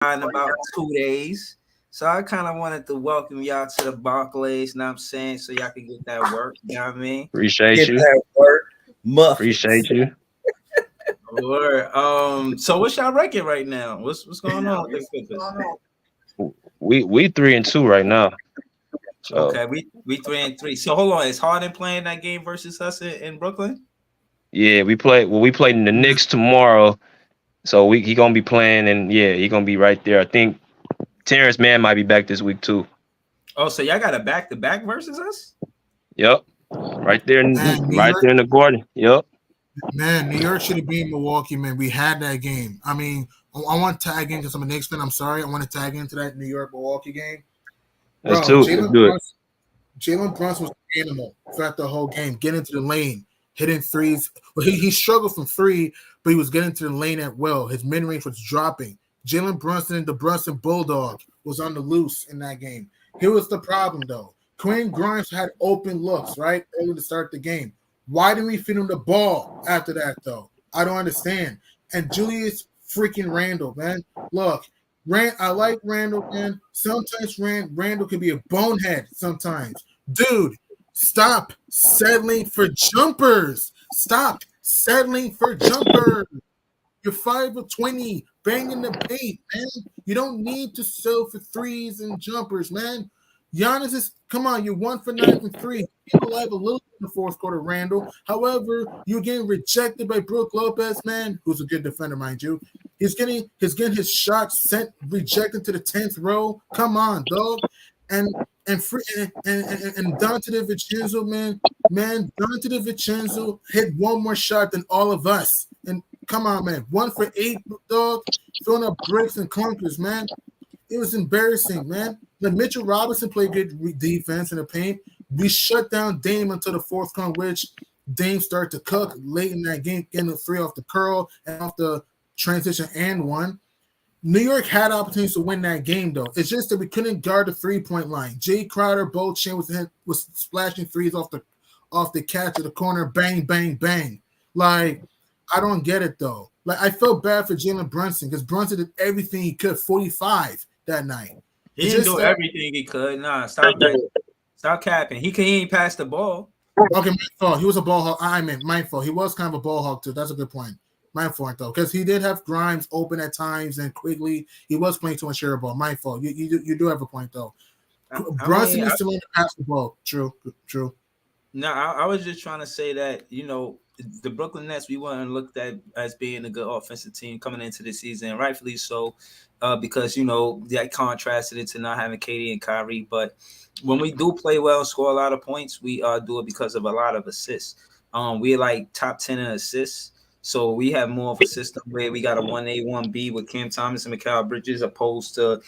in about 2 days. So I kind of wanted to welcome y'all to the Barclays, know what I'm saying, so y'all can get that work, you know what I mean? Appreciate Get you. that work. Appreciate Muffins. you. Or so what's y'all record right now? What's going on with the Clippers? We 3-2 right now. So Okay, we 3-3. So hold on, is Harden playing that game versus us in Brooklyn? yeah, we played in the Knicks tomorrow. So he gonna be playing, and yeah, he gonna be right there. I think Terrence Mann might be back this week too. Oh, so y'all got a back to back versus us? Yep. Man, New Right York, there in the Garden. Yep. man, New York should have beaten Milwaukee, man. We had that game. I mean, I want to tag in because I'm a Knicks fan. I'm sorry. I want to tag into that New York Milwaukee game. Let's Bro, do it. Let's do it. Jalen Brunson was an animal throughout the whole game, getting to the lane, hitting threes. Well, he struggled from three, but he was getting to the lane at will. His mid range was dropping. Jalen Brunson, the Brunson Bulldog, was on the loose in that game. Here was the problem, though. Quinn Grimes had open looks, right, early to start the game. Why didn't we feed him the ball after that, though? I don't understand. And Julius freaking Randle, man. Look, I like Randle, man. Sometimes Randle can be a bonehead sometimes. Dude, stop settling for jumpers. Stop settling for jumpers. You're 5 of 20, banging the paint, man. You don't need to settle for threes and jumpers, man. Giannis is come on, you're 1 for 9 from three. Came alive a little in the fourth quarter, Randall. However, you're getting rejected by Brook Lopez, man, who's a good defender, mind you. He's getting his shot sent rejected to the 10th row. Come on, dog. And free and Dante DiVincenzo, man, Dante DiVincenzo hit one more shot than all of us. And come on, man, 1 for 8, dog, throwing up bricks and clunkers, man. It was embarrassing, man. Like Mitchell Robinson played good defense in the paint. We shut down Dame until the fourth quarter, which Dame started to cook late in that game, getting a three off the curl and off the transition and one. New York had opportunities to win that game, though. It's just that we couldn't guard the 3-point line. Jay Crowder, Bo Chin was splashing threes off the catch of the corner, bang, bang, bang. Like, I don't get it though. Like, I felt bad for Jalen Brunson because Brunson did everything he could, 45 that night. He didn't do everything he could. Nah, stop that. Stop capping. He ain't pass the ball. Okay, my fault. He was a ball hog. I mean, my fault. He was kind of a ball hog too. That's a good point. My fault though, because he did have Grimes open at times and quickly he was playing too much air ball. My fault. You do have a point though. Brunson needs to learn to pass the ball. True. No, I was just trying to say that, the Brooklyn Nets, we weren't looked at as being a good offensive team coming into the season, rightfully so, because, that contrasted it to not having KD and Kyrie. But when we do play well and score a lot of points, we do it because of a lot of assists. We're like top 10 in assists. So we have more of a system where we got a 1A, 1B with Cam Thomas and Mikal Bridges opposed to,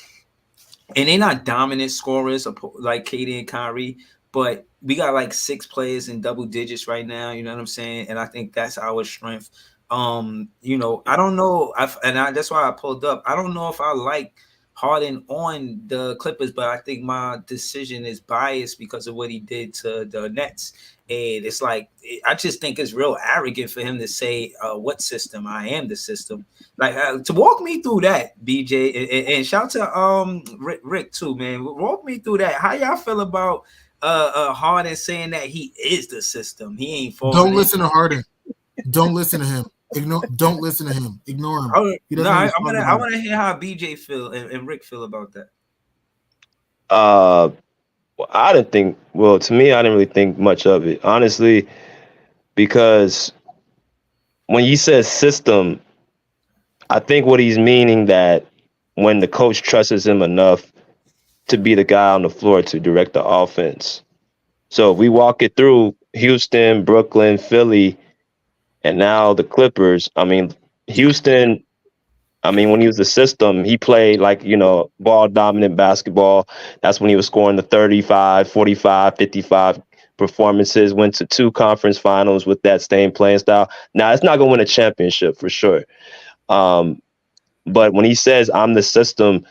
and they're not dominant scorers like KD and Kyrie, but we got like 6 players in double digits right now. You know what I'm saying? And I think that's our strength. I don't know. That's why I pulled up. I don't know if I like Harden on the Clippers, but I think my decision is biased because of what he did to the Nets. And it's like, I just think it's real arrogant for him to say, what system? I am the system. Like, to walk me through that, BJ, and shout to Rick too, man. Walk me through that. How y'all feel about Harden saying that he is the system? He ain't falling. Don't listen to Harden. Don't listen to him. Don't listen to him. Ignore him. I want to hear how BJ feel and Rick feel about that. I didn't think. Well, to me, I didn't really think much of it, honestly, because when he says system, I think what he's meaning that when the coach trusts him enough to be the guy on the floor to direct the offense. So if we walk it through Houston, Brooklyn, Philly, and now the Clippers. I mean, Houston, when he was the system, he played like, ball dominant basketball. That's when he was scoring the 35, 45, 55 performances, went to 2 conference finals with that same playing style. Now, it's not going to win a championship for sure. But when he says I'm the system,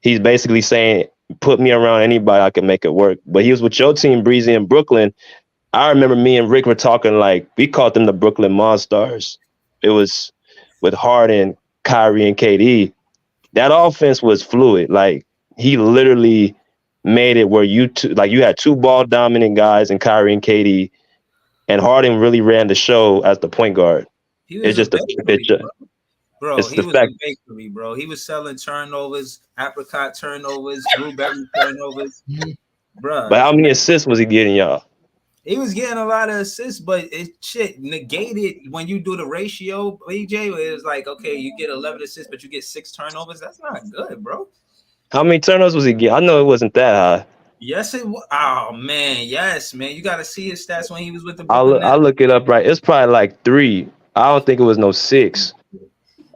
he's basically saying, put me around anybody, I can make it work. But he was with your team, Breezy, in Brooklyn. I remember me and Rick were talking like, we called them the Brooklyn Monstars. It was with Harden, Kyrie, and KD. that offense was fluid. Like he literally made it where you had two ball dominant guys in Kyrie and KD, and Harden really ran the show as the point guard. He was It's just bro. It's He the was fact. a bakery, bro. He was selling turnovers, apricot turnovers, blueberry turnovers, bro. But how many assists was he getting, y'all? He was getting a lot of assists, but it shit negated when you do the ratio, BJ. It was like, okay, you get 11 assists, but you get 6 turnovers. That's not good, bro. How many turnovers was he getting? I know it wasn't that high. Yes, it was. Oh man, yes, man. You got to see his stats when he was with the. I'll look it up right. It's probably like 3. I don't think it was no 6.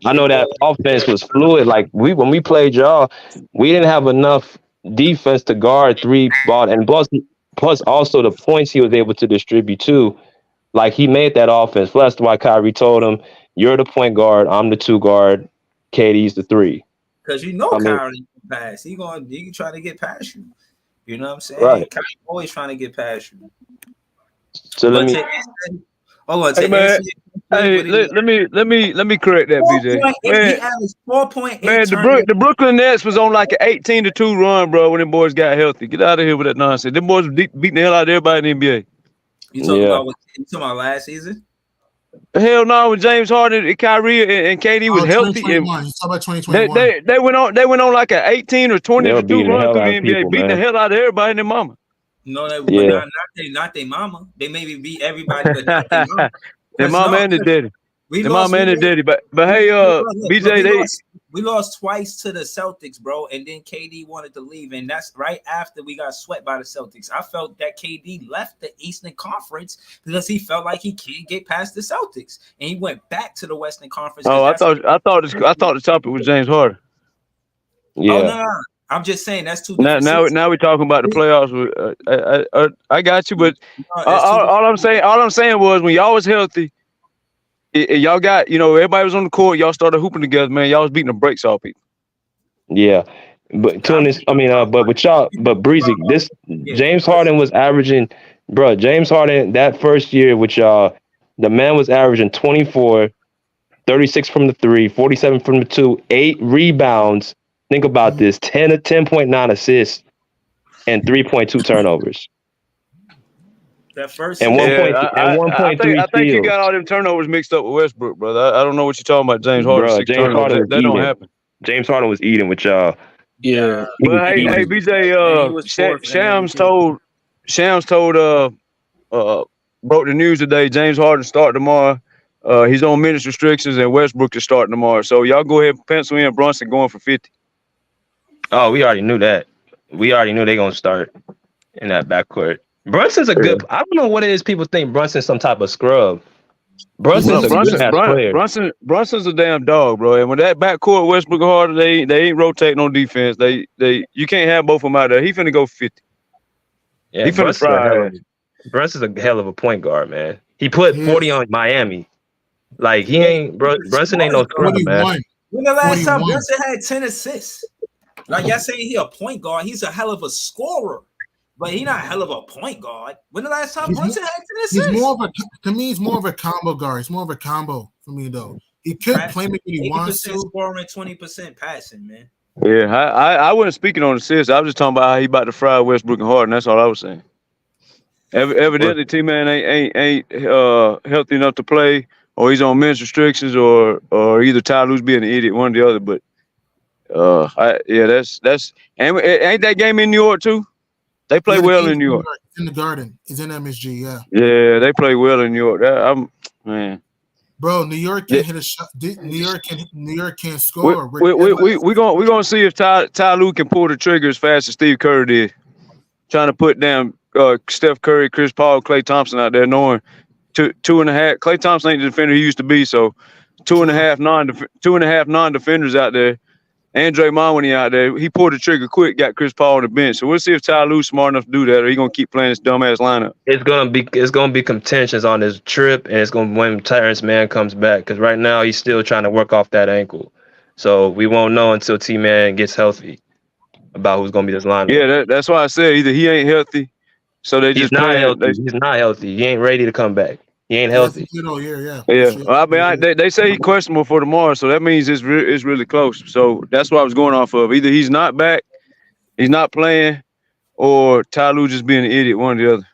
I know that offense was fluid. Like when we played y'all, we didn't have enough defense to guard 3 ball, and plus also the points he was able to distribute too. Like he made that offense. That's why Kyrie told him, "You're the point guard. I'm the 2 guard. KD's the 3." Because Kyrie can pass. He can try to get past you. You know what I'm saying? Right. Kyrie always trying to get past you. So let me. Hey man, let me correct that, BJ. Man, he averaged 4.8. Man, the Brooklyn Nets was on like an 18-2 run, bro, when them boys got healthy. Get out of here with that nonsense. Them boys beating the hell out of everybody in the NBA. You talking about last season? Hell no, when James Harden and Kyrie and KD was healthy. You talking about 2021. They went on like an 18 or 20-2 run through the NBA, beating the hell out of everybody and their mama. No, not their mama. They maybe beat everybody, but not their mama. Their mama and their daddy. Their mama and their daddy. But hey, BJ, we lost twice to the Celtics, bro, and then KD wanted to leave, and that's right after we got swept by the Celtics. I felt that KD left the Eastern Conference because he felt like he can't get past the Celtics, and he went back to the Western Conference. Oh, I thought the topic was James Harden. Yeah. Oh, no. I'm just saying that's two. Now we're talking about the playoffs. I got you, but all I'm saying was when y'all was healthy, y'all got everybody was on the court. Y'all started hooping together, man. Y'all was beating the brakes off people. Yeah, but but with y'all, but Breezy, James Harden was averaging, bro. James Harden that first year with y'all, the man was averaging 24, 36 from the 3, 47 from the 2, 8 rebounds. Think about this: 10.9 assists and 3.2 turnovers. That first and 1.3 steals. I think you got all them turnovers mixed up with Westbrook, brother. I don't know what you're talking about, James Harden. That don't happen. James Harden was eating with y'all. Yeah. Well, hey, BJ, Shams told broke the news today. James Harden start tomorrow. He's on minutes restrictions, and Westbrook is starting tomorrow. So y'all go ahead and pencil in Brunson going for 50. Oh, we already knew that. We already knew they're gonna start in that backcourt. Brunson's a good. I don't know what it is. People think Brunson's some type of scrub. Brunson's a player. Brunson's a damn dog, bro. And when that backcourt Westbrook and Harden, they ain't rotating on defense. You can't have both of them out there. He finna go 50. Yeah, he finna fry. Brunson's a hell of a point guard, man. He put 40 on Miami. Like he ain't Brunson ain't no scrub, man. When the last time Brunson had 10 assists? Like y'all saying he a point guard, he's a hell of a scorer, but he not a hell of a point guard. When the last time Brunson had 10 assists? He's more of a combo guard. He's more of a combo for me though. He could play me when he wants to. Scoring, 20% passing, man. Yeah, I wasn't speaking on assists. I was just talking about how he about to fry Westbrook and Harden. That's all I was saying. Evidently, T-Man ain't healthy enough to play, or he's on men's restrictions, or either Ty Lue's being an idiot, one or the other. But that's ain't that game in New York too? They play well in New York. It's in the Garden. It's in MSG. Yeah. Yeah, they play well in New York. Man. Bro, New York can hit a shot. New York can't score. We're gonna see if Ty Lue can pull the trigger as fast as Steve Kerr did, trying to put down Steph Curry, Chris Paul, Klay Thompson out there, knowing 2.5. Klay Thompson ain't the defender he used to be, so 2.5 non-defenders out there. And Draymond, when he out there, he pulled the trigger quick, got Chris Paul on the bench. So we'll see if Ty Lue's smart enough to do that, or he gonna keep playing this dumbass lineup. It's gonna be contentions on his trip, and it's gonna be when Terrence Mann comes back, because right now he's still trying to work off that ankle. So we won't know until T-Man gets healthy about who's gonna be this lineup. Yeah, that's why I said either he ain't healthy, so he's not healthy. He's not healthy. He ain't ready to come back. He ain't healthy. Yeah. Well, I mean, they say he's questionable for tomorrow, so that means it's really close. So that's what I was going off of. Either he's not back, he's not playing, or Ty Lue just being an idiot, one or the other.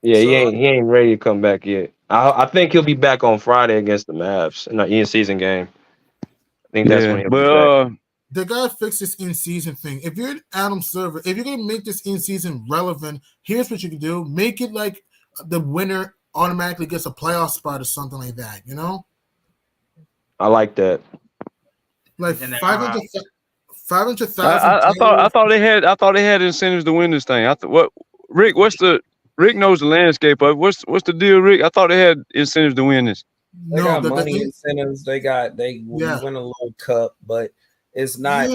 Yeah, he ain't ready to come back yet. I think he'll be back on Friday against the Mavs in the in-season game. I think that's when he'll be back. They gotta fix this in-season thing. If you're Adam Silver, if you're gonna make this in-season relevant, here's what you can do: make it like the winner automatically gets a playoff spot or something like that. You know? I like that. Like 500,000. I thought they had incentives to win this thing. Rick knows the landscape of it. What's the deal, Rick? I thought they had incentives to win this. They got money incentives. We win a little cup, but it's not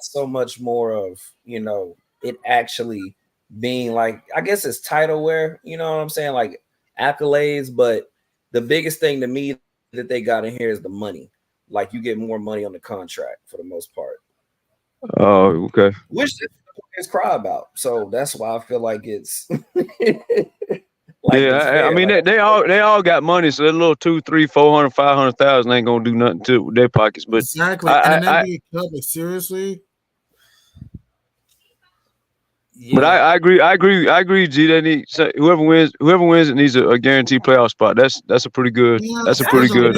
so much more of, it actually being like, I guess it's title wear, you know what I'm saying? Like accolades, but the biggest thing to me that they got in here is the money. Like you get more money on the contract for the most part. Oh, okay. Which is cry about. So that's why I feel like it's I mean, they all got money, so that little 200, 300, 400, 500,000 ain't gonna do nothing to their pockets. But exactly, and then NBA club, seriously. Yeah. But I agree. G, they need whoever wins it needs a guaranteed playoff spot. That's a pretty good. Yeah, that's a pretty good.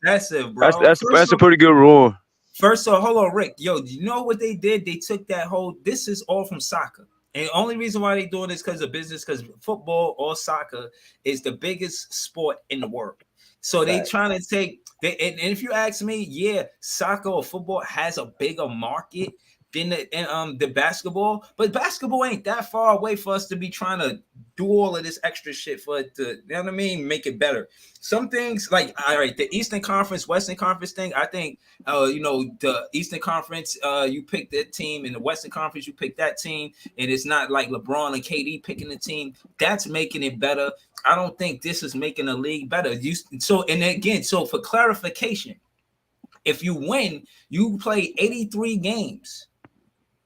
That's it, bro. That's a pretty good rule. First of all, hold on, Rick. Yo, you know what they did? They took that whole. This is all from soccer. And the only reason why they doing this because of business, because football or soccer is the biggest sport in the world. So they trying to take, and if you ask me, yeah, soccer or football has a bigger market than the basketball, but basketball ain't that far away for us to be trying to do all of this extra shit for it to, you know what I mean, make it better. Some things like, all right, the Eastern Conference, Western Conference thing, I think, the Eastern Conference, you pick that team, in the Western Conference, you pick that team, and it's not like LeBron and KD picking the team. That's making it better. I don't think this is making the league better. So for clarification, if you win, you play 83 games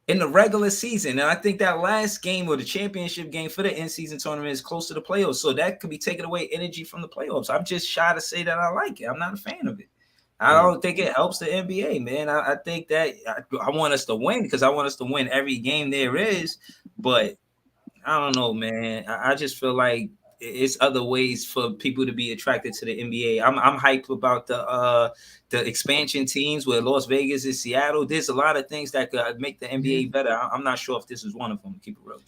in the regular season. And I think that last game or the championship game for the in-season tournament is close to the playoffs. So that could be taking away energy from the playoffs. I'm just shy to say that I like it. I'm not a fan of it. I don't think it helps the NBA, man. I think that I want us to win because I want us to win every game there is. But I don't know, man. I just feel like it's other ways for people to be attracted to the NBA. I'm hyped about the expansion teams where Las Vegas is Seattle. There's a lot of things that could make the NBA better. I'm not sure if this is one of them. Keep it real.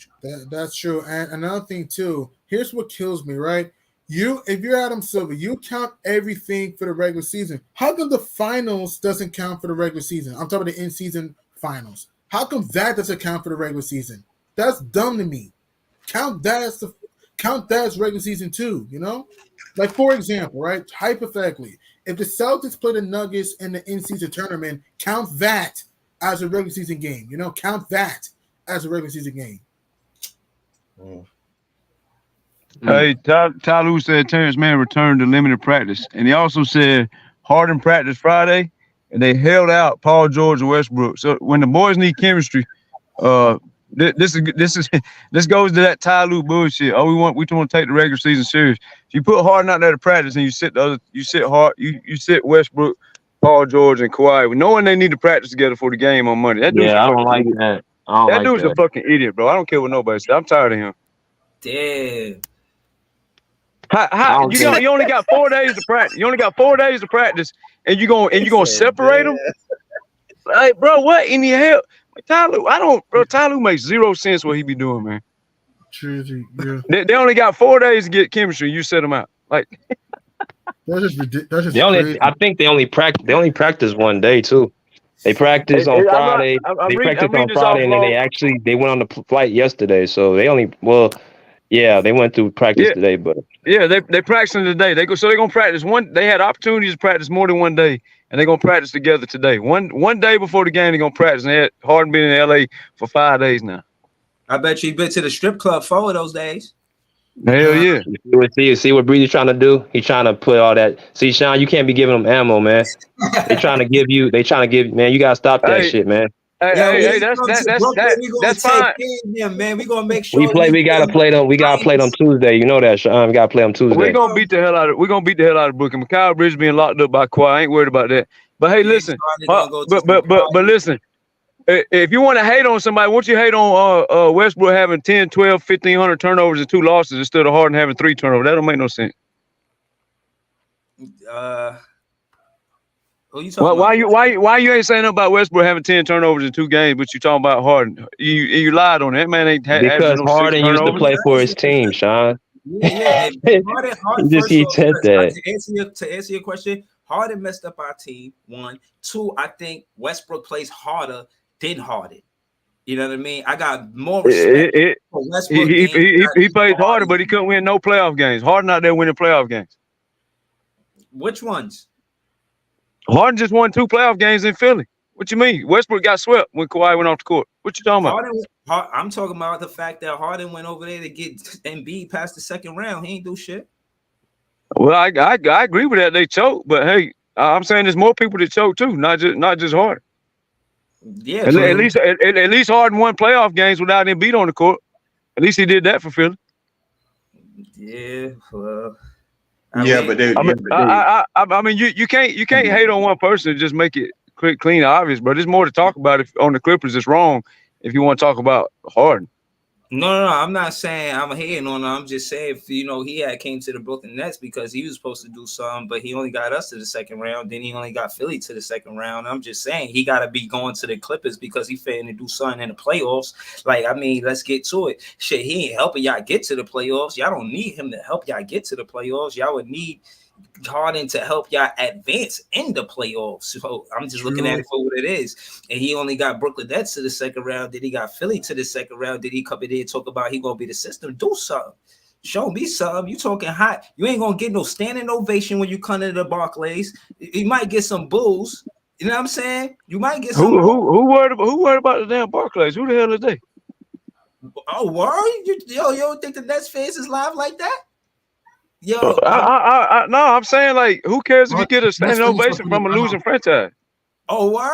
That's true. And another thing too, here's what kills me, right? If you're Adam Silver, you count everything for the regular season. How come the finals doesn't count for the regular season? I'm talking about the in-season finals. How come that doesn't count for the regular season? That's dumb to me. Count that as regular season too, you know? Like, for example, right? Hypothetically, if the Celtics play the Nuggets in the in-season tournament, count that as a regular season game. You know, count that as a regular season game. Hey, Ty Lue said Terrence Mann returned to limited practice. And he also said Harden practiced Friday, and they held out Paul George and Westbrook. So when the boys need chemistry, this goes to that Ty Lue bullshit. We want to take the regular season serious. If you put Harden out there to practice and you sit Westbrook, Paul George, and Kawhi, knowing they need to practice together for the game on Monday. I don't like that. That dude's a fucking idiot, bro. I don't care what nobody says. I'm tired of him. Damn. You only got 4 days to practice. You only got 4 days to practice, and you gonna separate them? Like, bro, what in the hell? Ty Lue makes zero sense what he be doing, man. Yeah. They only got 4 days to get chemistry. You set them out. Like that's just ridiculous. I think they only practice 1 day too. They practiced on Friday. They practiced on Friday, and then they went on the flight yesterday. So they went through practice today, but they practicing today. They're gonna practice they had opportunities to practice more than 1 day, and they're gonna practice together today. One day before the game, they're gonna practice. And they had Harden been in LA for 5 days now. I bet you been to the strip club 4 of those days. Hell yeah. See what Breezy's trying to do? He's trying to put all that. See, Sean, you can't be giving them ammo, man. They trying to give, man, you gotta stop that shit, man. That's fine. Him, man. We gonna make sure we gotta play them. We gotta play them Tuesday. You know that, Sean. We gotta play them Tuesday. We're gonna beat the hell out of Brooklyn. Mikal Bridges being locked up by Kawhi. I ain't worried about that. But hey, listen. But listen. If you want to hate on somebody, won't you hate on Westbrook having 10, 12, 1,500 turnovers and 2 losses instead of Harden having 3 turnovers? That don't make no sense. Why you ain't saying nothing about Westbrook having 10 turnovers in 2 games, but you talking about Harden? You lied on that man. Ain't because Harden used to play for his team, Sean. Yeah. Harden just he said that. To answer your question, Harden messed up our team. 1, 2. I think Westbrook plays harder than Harden. You know what I mean? I got more respect for Westbrook. He plays harder, but he couldn't win no playoff games. Harden out there winning playoff games. Which ones? Harden just won 2 playoff games in Philly. What you mean? Westbrook got swept when Kawhi went off the court. What you talking about? I'm talking about the fact that Harden went over there to get Embiid past the second round. He ain't do shit. Well, I agree with that. They choked, but hey, I'm saying there's more people that choke too, not just Harden. Yeah, at least Harden won playoff games without Embiid on the court. At least he did that for Philly. Yeah, well. I mean, you can't hate on one person and just make it clean, obvious. But there's more to talk about. If on the Clippers, it's wrong if you want to talk about Harden. No, I'm not saying I'm hating on him. I'm just saying, he came to the Brooklyn Nets because he was supposed to do something, but he only got us to the second round. Then he only got Philly to the second round. I'm just saying he got to be going to the Clippers because he fitting to do something in the playoffs. Like, I mean, let's get to it. Shit, he ain't helping y'all get to the playoffs. Y'all don't need him to help y'all get to the playoffs. Y'all would need Harden to help y'all advance in the playoffs. So I'm just looking at it for what it is. And he only got Brooklyn Nets to the second round. Then he got Philly to the second round. Then he come in there and talk about he gonna be the system. Do something. Show me something. You talking hot. You ain't gonna get no standing ovation when you come into the Barclays. You might get some boos. You know what I'm saying? You might get some. Who worried about the damn Barclays? Who the hell is they? Oh, worry? You don't think the Nets fans is live like that? Yo, no, I'm saying, like, who cares if you get a standing ovation from a losing franchise? Oh, what?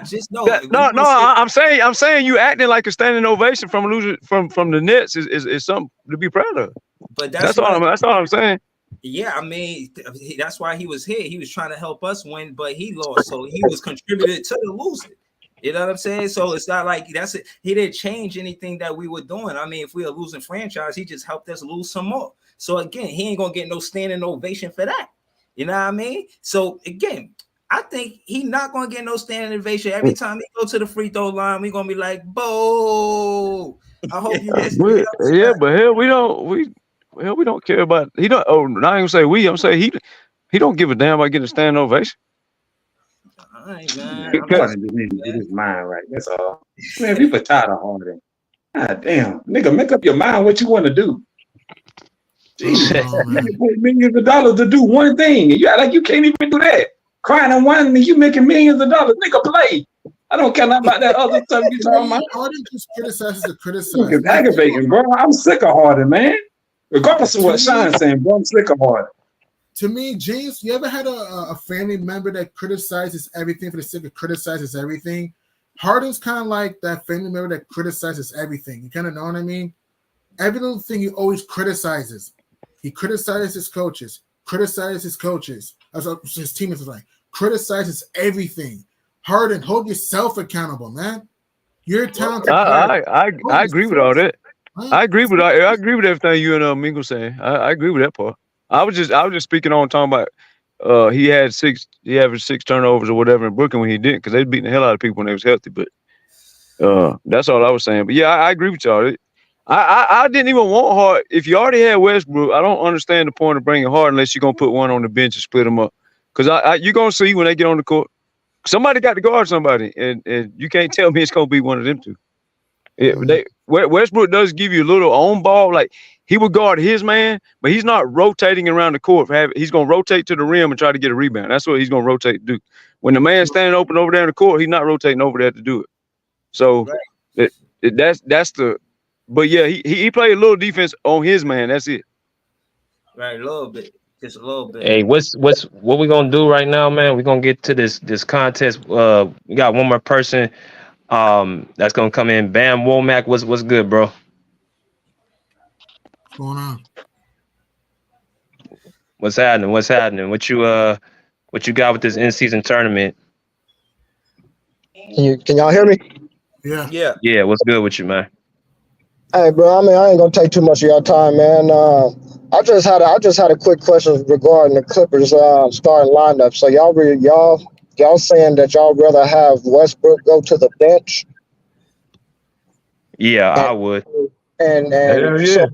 Just know. I'm saying you acting like a standing ovation from a loser from the Nets is something to be proud of. But that's all I'm saying. Yeah, I mean, that's why he was here. He was trying to help us win, but he lost, so he was contributed to the losing. You know what I'm saying? So it's not like that's it. He didn't change anything that we were doing. I mean, if we were losing franchise, he just helped us lose some more. So again, he ain't gonna get no standing ovation for that. You know what I mean? So again, I think he not gonna get no standing ovation every time he go to the free throw line. We gonna be like, "Bo!" I hope you. But hell, we don't care about. He don't. Oh, not even say we. I'm saying he don't give a damn about getting a standing ovation. All right, man. Get his mind right. That's all. Man, people tired of Harden. God damn, nigga, make up your mind what you want to do. Jesus, you pay millions of dollars to do one thing, and you act like you can't even do that. Crying and whining, and you making millions of dollars. Nigga, play. I don't care nothing about that other stuff you talking about. Harden just criticizes the criticize. It's aggravating, bro. I'm sick of Harden, man. Regardless of what Sean's saying, bro, I'm sick of Harden. To me, James, you ever had a family member that criticizes everything for the sake of criticizes everything? Harden's kind of like that family member that criticizes everything. You kind of know what I mean? Every little thing he always criticizes. He criticizes his coaches, his teammates like, criticizes everything. Harden, hold yourself accountable, man. You're a talented player. I agree with all that. I agree with everything you and Mingo saying. I agree with that part. I was just speaking on talking about he averaged 6 turnovers or whatever in Brooklyn when he didn't, because they beating the hell out of people when they was healthy. But that's all I was saying. But yeah, I agree with y'all. I didn't even want Harden. If you already had Westbrook, I don't understand the point of bringing Harden unless you're gonna put one on the bench and split them up. Because you're gonna see when they get on the court, somebody got to guard somebody, and you can't tell me it's gonna be one of them two. Westbrook does give you a little on ball, like he would guard his man, but he's not rotating around the court. He's gonna rotate to the rim and try to get a rebound. That's what he's gonna rotate to do. When the man's standing open over there in the court, he's not rotating over there to do it. So that's the. But yeah, he played a little defense on his man. That's it. Right, a little bit. Just a little bit. Hey, what we gonna do right now, man? We're gonna get to this contest. We got one more person that's gonna come in. Bam Womack, what's good, bro? What's going on? What's happening? What you got with this in-season tournament? Can y'all hear me? Yeah. Yeah, what's good with you, man? Hey, bro. I mean, I ain't gonna take too much of your time, man. I just had a quick question regarding the Clippers starting lineup. So y'all saying that y'all rather have Westbrook go to the bench? Yeah, I would. And yeah.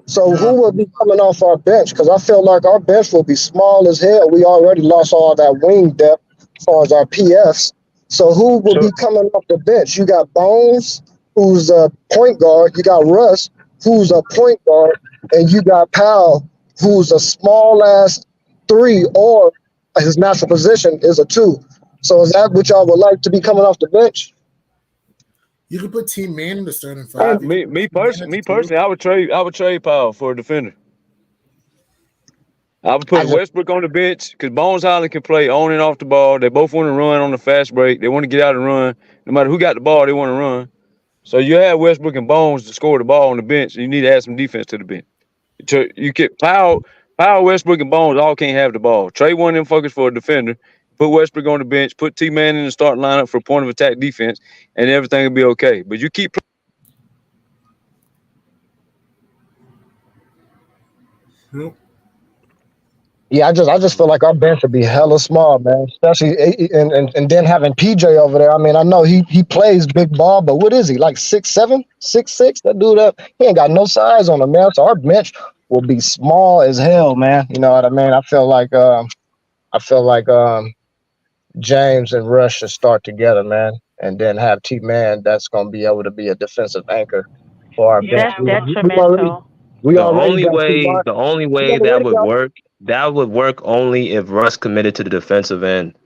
so who will be coming off our bench? Because I feel like our bench will be small as hell. We already lost all that wing depth as far as our PFs. So who will be coming off the bench? You got Bones, who's a point guard. You got Russ, who's a point guard, and you got Powell, who's a small ass 3, or his natural position is a 2. So is that what y'all would like to be coming off the bench? You could put Team Man in the starting 5. Me personally, I would trade Powell for a defender. I would put Westbrook on the bench because Bones Highland can play on and off the ball. They both want to run on the fast break. They want to get out and run. No matter who got the ball, they want to run. So you have Westbrook and Bones to score the ball on the bench. You need to add some defense to the bench. You get Powell, Westbrook, and Bones all can't have the ball. Trade one of them fuckers for a defender. Put Westbrook on the bench. Put T-Man in the starting lineup for point of attack defense, and everything will be okay. But you keep. Yeah, I just feel like our bench would be hella small, man. Especially and then having PJ over there. I mean, I know he plays big ball, but what is he, like 6'7", 6'6"? That dude he ain't got no size on him, man. So our bench will be small as hell, man. You know what I mean? I feel like James and Rush should start together, man, and then have T-Man that's gonna be able to be a defensive anchor for our bench. That's detrimental. The only way that would work only if Russ committed to the defensive end.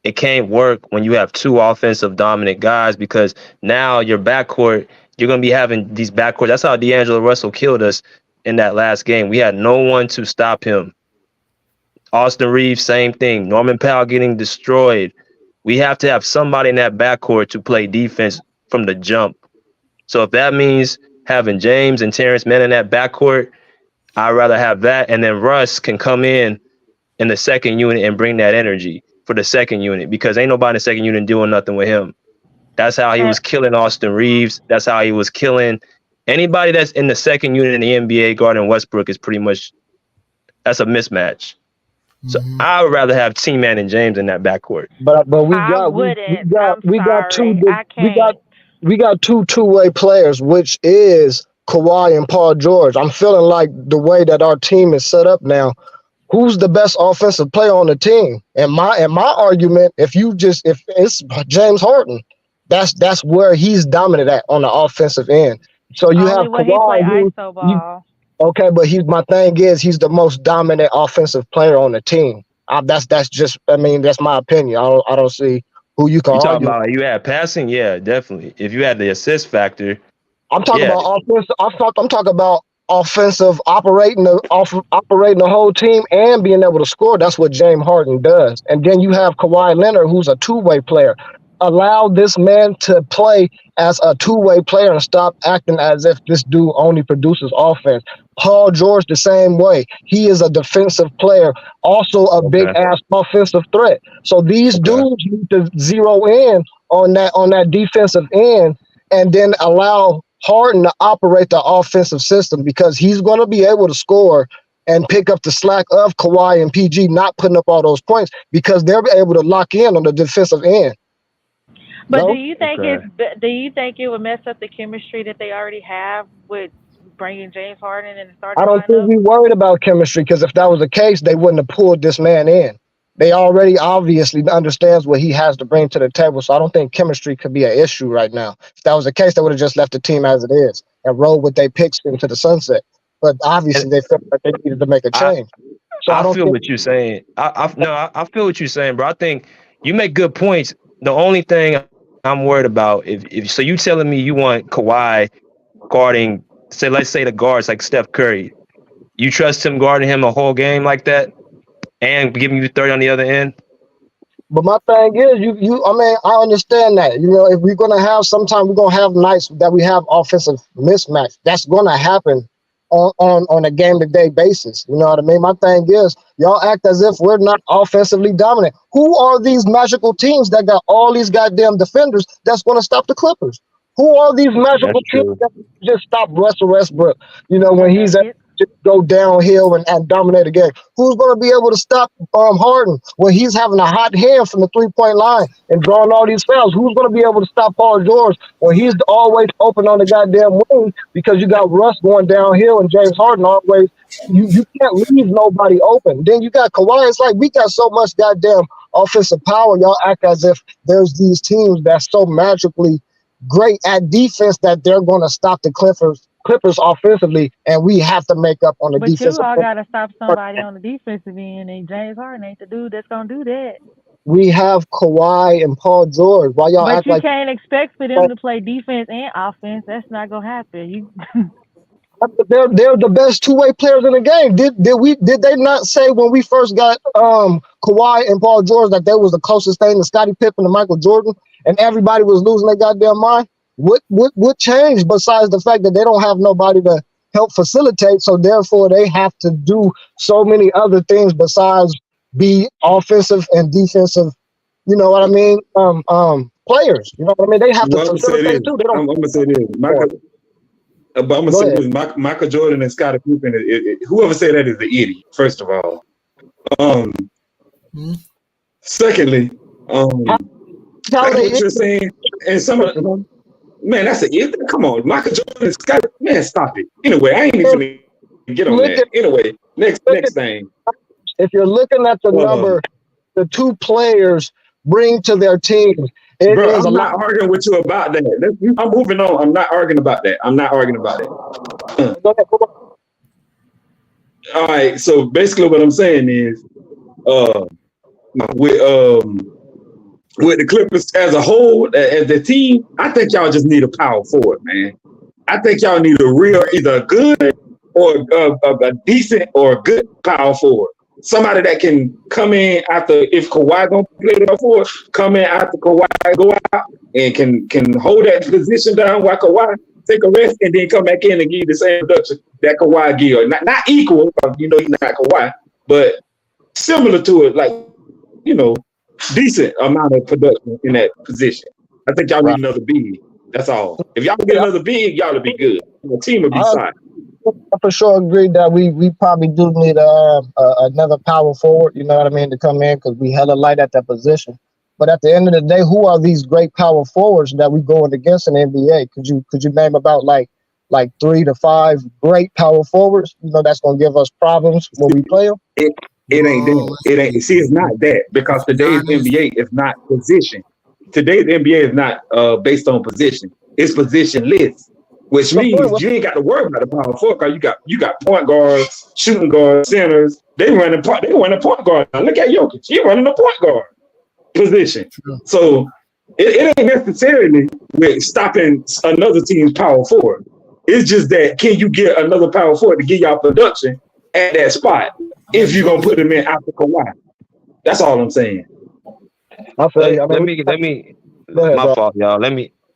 It can't work when you have 2 offensive dominant guys, because now your backcourt, you're going to be having these backcourt. That's how D'Angelo Russell killed us in that last game. We had no one to stop him. Austin Reeves, same thing. Norman Powell getting destroyed. We have to have somebody in that backcourt to play defense from the jump. So if that means having James and Terrence Mann in that backcourt, I'd rather have that. And then Russ can come in the second unit and bring that energy for the second unit, because ain't nobody in the second unit doing nothing with him. That's how he was killing Austin Reeves. That's how he was killing anybody that's in the second unit in the NBA guarding Westbrook. Is pretty much, that's a mismatch. So I would rather have T-Man and James in that backcourt. But we got two two-way players, which is Kawhi and Paul George. I'm feeling like the way that our team is set up now, who's the best offensive player on the team? And my argument, if it's James Harden, that's where he's dominant at on the offensive end. So you have Kawhi. Okay, but my thing is he's the most dominant offensive player on the team. That's my opinion. I don't see who you can argue. Talking about you had passing, yeah, definitely. If you had the assist factor, I'm talking about offense. I'm talking about offensive operating the whole team and being able to score. That's what James Harden does. And then you have Kawhi Leonard, who's a two-way player. Allow this man to play as a two-way player and stop acting as if this dude only produces offense. Paul George the same way. He is a defensive player, also a big-ass offensive threat. So these dudes need to zero in on that defensive end and then allow Harden to operate the offensive system, because he's going to be able to score and pick up the slack of Kawhi and PG not putting up all those points, because they're able to lock in on the defensive end. But no? Do you think it would mess up the chemistry that they already have with bringing James Harden in the starting lineup? I don't think we worried about chemistry, because if that was the case, they wouldn't have pulled this man in. They already obviously understands what he has to bring to the table, so I don't think chemistry could be an issue right now. If that was the case, they would have just left the team as it is and rolled with their picks into the sunset. But obviously, they felt like they needed to make a change. I feel what you're saying. I feel what you're saying, bro. I think you make good points. The only thing I'm worried about, if so, you telling me you want Kawhi guarding, let's say the guards like Steph Curry. You trust him guarding him a whole game like that and giving you 30 on the other end? But my thing is, I mean, I understand that. You know, if we're gonna have sometime, we're gonna have nights that we have offensive mismatch. That's gonna happen on a game-to-day basis. You know what I mean? My thing is, y'all act as if we're not offensively dominant. Who are these magical teams that got all these goddamn defenders that's gonna stop the Clippers? Who are these magical teams that just stop Russell Westbrook? You know, when he's at just go downhill and dominate a game. Who's going to be able to stop Harden when he's having a hot hand from the 3-point line and drawing all these fouls? Who's going to be able to stop Paul George when he's always open on the goddamn wing because you got Russ going downhill and James Harden always? You can't leave nobody open. Then you got Kawhi. It's like we got so much goddamn offensive power. Y'all act as if there's these teams that's so magically great at defense that they're going to stop the Clippers offensively, and we have to make up on the defense. But you all got to stop somebody on the defensive end, and James Harden ain't the dude that's going to do that. We have Kawhi and Paul George. Why y'all act like... But you can't expect for them to play defense and offense. That's not going to happen. They're the best two-way players in the game. Did they not say when we first got Kawhi and Paul George that they was the closest thing to Scottie Pippen and Michael Jordan, and everybody was losing their goddamn mind? What changed besides the fact that they don't have nobody to help facilitate, so therefore they have to do so many other things besides be offensive and defensive, you know what I mean, players. You know what I mean? They have to facilitate too. I'm going to say this. Michael Jordan and Scottie Pippen, whoever said that is the idiot, first of all. Secondly, what you're saying, and some of them, man, that's it. Come on, Michael Jordan, Scottie, man, stop it. Anyway, I ain't even going to get on that. Anyway, next thing. If you're looking at the number the two players bring to their teams, I'm not arguing with you about that. I'm moving on. I'm not arguing about that. All right. So basically, what I'm saying is, with the Clippers as a whole, as the team, I think y'all just need a power forward, man. I think y'all need a real, either a good or a decent or a good power forward. Somebody that can come in after, if Kawhi gonna play the forward, come in after Kawhi go out and can hold that position down while Kawhi take a rest and then come back in and give you the same production that Kawhi give. Not equal, you know, he's not Kawhi, but similar to it, like, you know, decent amount of production in that position. I think y'all need another big. That's all. If y'all get another big, y'all will be good. The team will be fine. I for sure agree that we probably do need another power forward, you know what I mean, to come in because we hella light at that position. But at the end of the day, who are these great power forwards that we going against in the NBA? Could you name about like 3 to 5 great power forwards? You know, that's gonna give us problems when we play them. It ain't that. It ain't. See, it's not that because today's NBA is not position. Today's NBA is not based on position. It's positionless. Which means you ain't got to worry about the power forward because you got point guards, shooting guards, centers. They run a point guard. Now look at Jokic. He running a point guard position. So it ain't necessarily with stopping another team's power forward. It's just that can you get another power forward to get y'all production at that spot if you're gonna put them in after Kawhi. That's all I'm saying. My fault, y'all.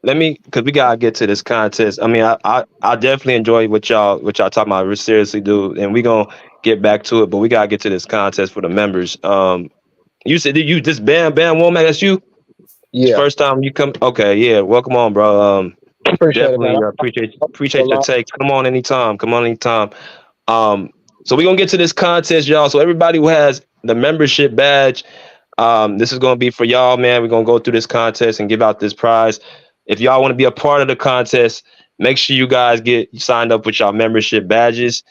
Let me, because we gotta get to this contest. I mean, I definitely enjoy what y'all talking about. We seriously do, and we gonna get back to it. But we gotta get to this contest for the members. You said you this Bam Womack? That's you? Yeah. First time you come? Okay, yeah. Welcome on, bro. Definitely appreciate your takes. Come on anytime. So we're gonna get to this contest, y'all. So everybody who has the membership badge, this is gonna be for y'all, man. We're gonna go through this contest and give out this prize. If y'all want to be a part of the contest, make sure you guys get signed up with y'all membership badges.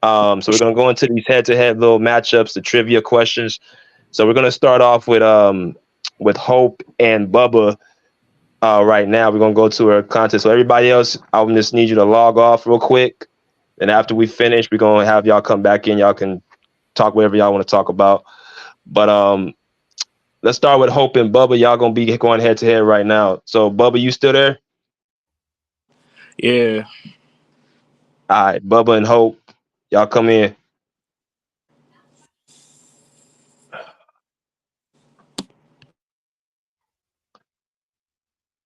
So we're gonna go into these head-to-head little matchups, the trivia questions. So we're gonna start off with Hope and Bubba. Right now, we're gonna go to our contest. So everybody else, I just need you to log off real quick. And after we finish, we're gonna have y'all come back in. Y'all can talk whatever y'all want to talk about. But let's start with Hope and Bubba. Y'all gonna be going head to head right now. So Bubba, you still there? Yeah. All right, Bubba and Hope. Y'all come in.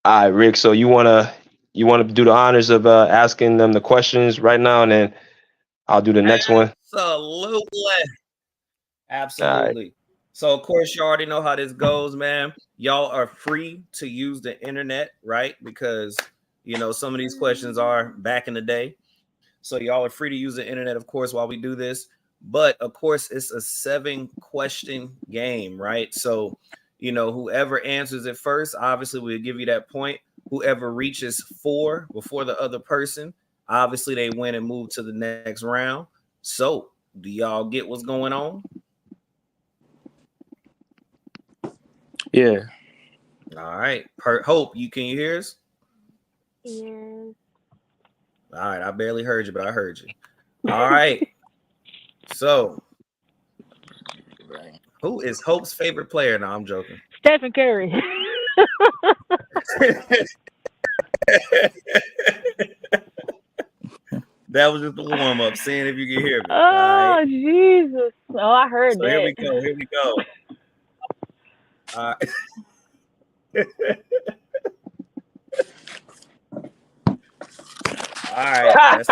All right, Rick. So you wanna do the honors of asking them the questions right now, and then I'll do the next one. Absolutely. Right. So of course you already know how this goes, man. Y'all are free to use the internet, right? Because you know some of these questions are back in the day. So y'all are free to use the internet, of course, while we do this. But of course, it's a 7-question game, right? So, you know, whoever answers it first, obviously, we'll give you that point. Whoever reaches 4 before the other person, obviously, they win and move to the next round. So, do y'all get what's going on? Yeah. All right. Hope, can you hear us? Yes. All right. I barely heard you, but I heard you. All right. So, who is Hope's favorite player? No, I'm joking. Stephen Curry. That was just the warm up, seeing if you can hear me. Oh, right. Jesus. Oh, I heard that. Here we go. All right.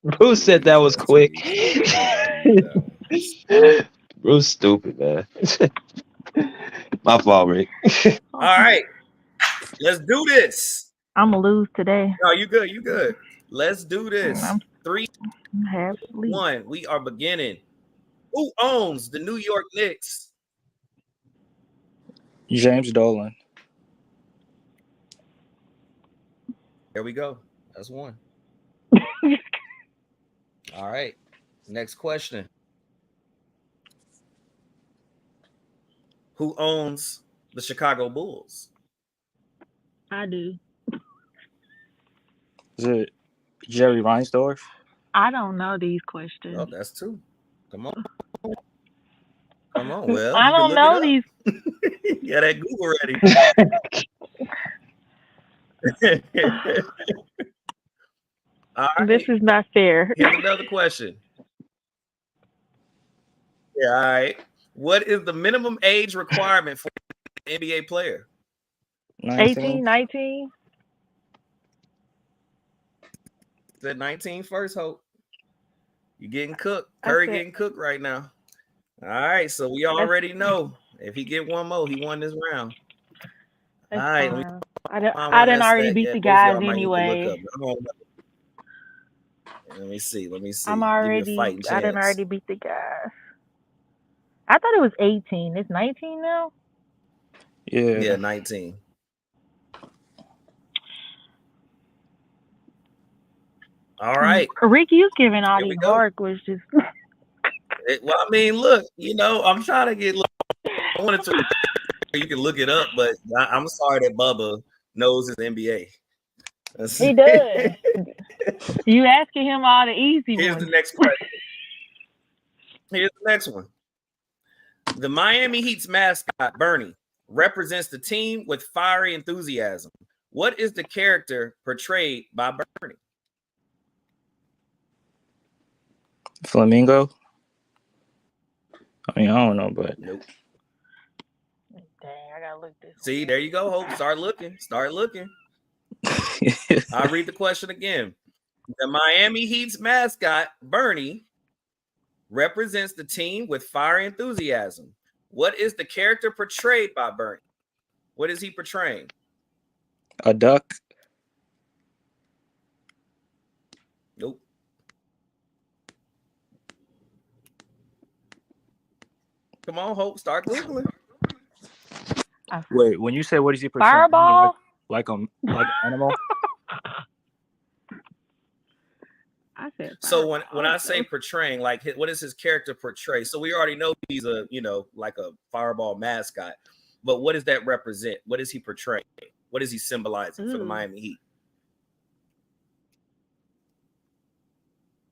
Bruce said that was quick. Bruce stupid, man. My fault, Rick. All right. Let's do this. I'm gonna lose today. No, you good. Let's do this. 3, 1. We are beginning. Who owns the New York Knicks? James Dolan. There we go. That's 1. All right. Next question. Who owns the Chicago Bulls? I do. Is it Jerry Reinsdorf? I don't know these questions. Oh, that's 2. Come on. Well, I don't know these. Yeah, that Google ready. All right. This is not fair. Here's another question. Yeah, all right. What is the minimum age requirement for an NBA player? 18, 19. Said 19 first, Hope. You're getting cooked. Curry getting cooked right now. All right, so we already know if he get one more, he won this round. All right. I didn't already beat the guys anyway. Let me see. I didn't already beat the guys. I thought it was 18. It's 19 now? Yeah, 19. All right. Ricky, you giving all these hard questions. Well, I mean, look, you know, I'm trying to get. I wanted to. You can look it up, but I'm sorry that Bubba knows his NBA. He does. You asking him all the easy ones. Here's the next question. Here's the next one. The Miami Heat's mascot, Bernie, represents the team with fiery enthusiasm. What is the character portrayed by Bernie? Flamingo? I mean, I don't know, but nope. Dang, I gotta look this. See, there you go, Hope. Start looking. I'll read the question again. The Miami Heat's mascot, Bernie, represents the team with fiery enthusiasm. What is the character portrayed by Bernie? What is he portraying? A duck? Nope. Come on, Hope. Start Googling. Wait, when you say what is he portraying? Fireball? Like an animal? I said so when I say portraying, like what does his character portray? So we already know he's a, you know, like a fireball mascot, but what does that represent? What is he portraying? What is he symbolizing for the Miami Heat?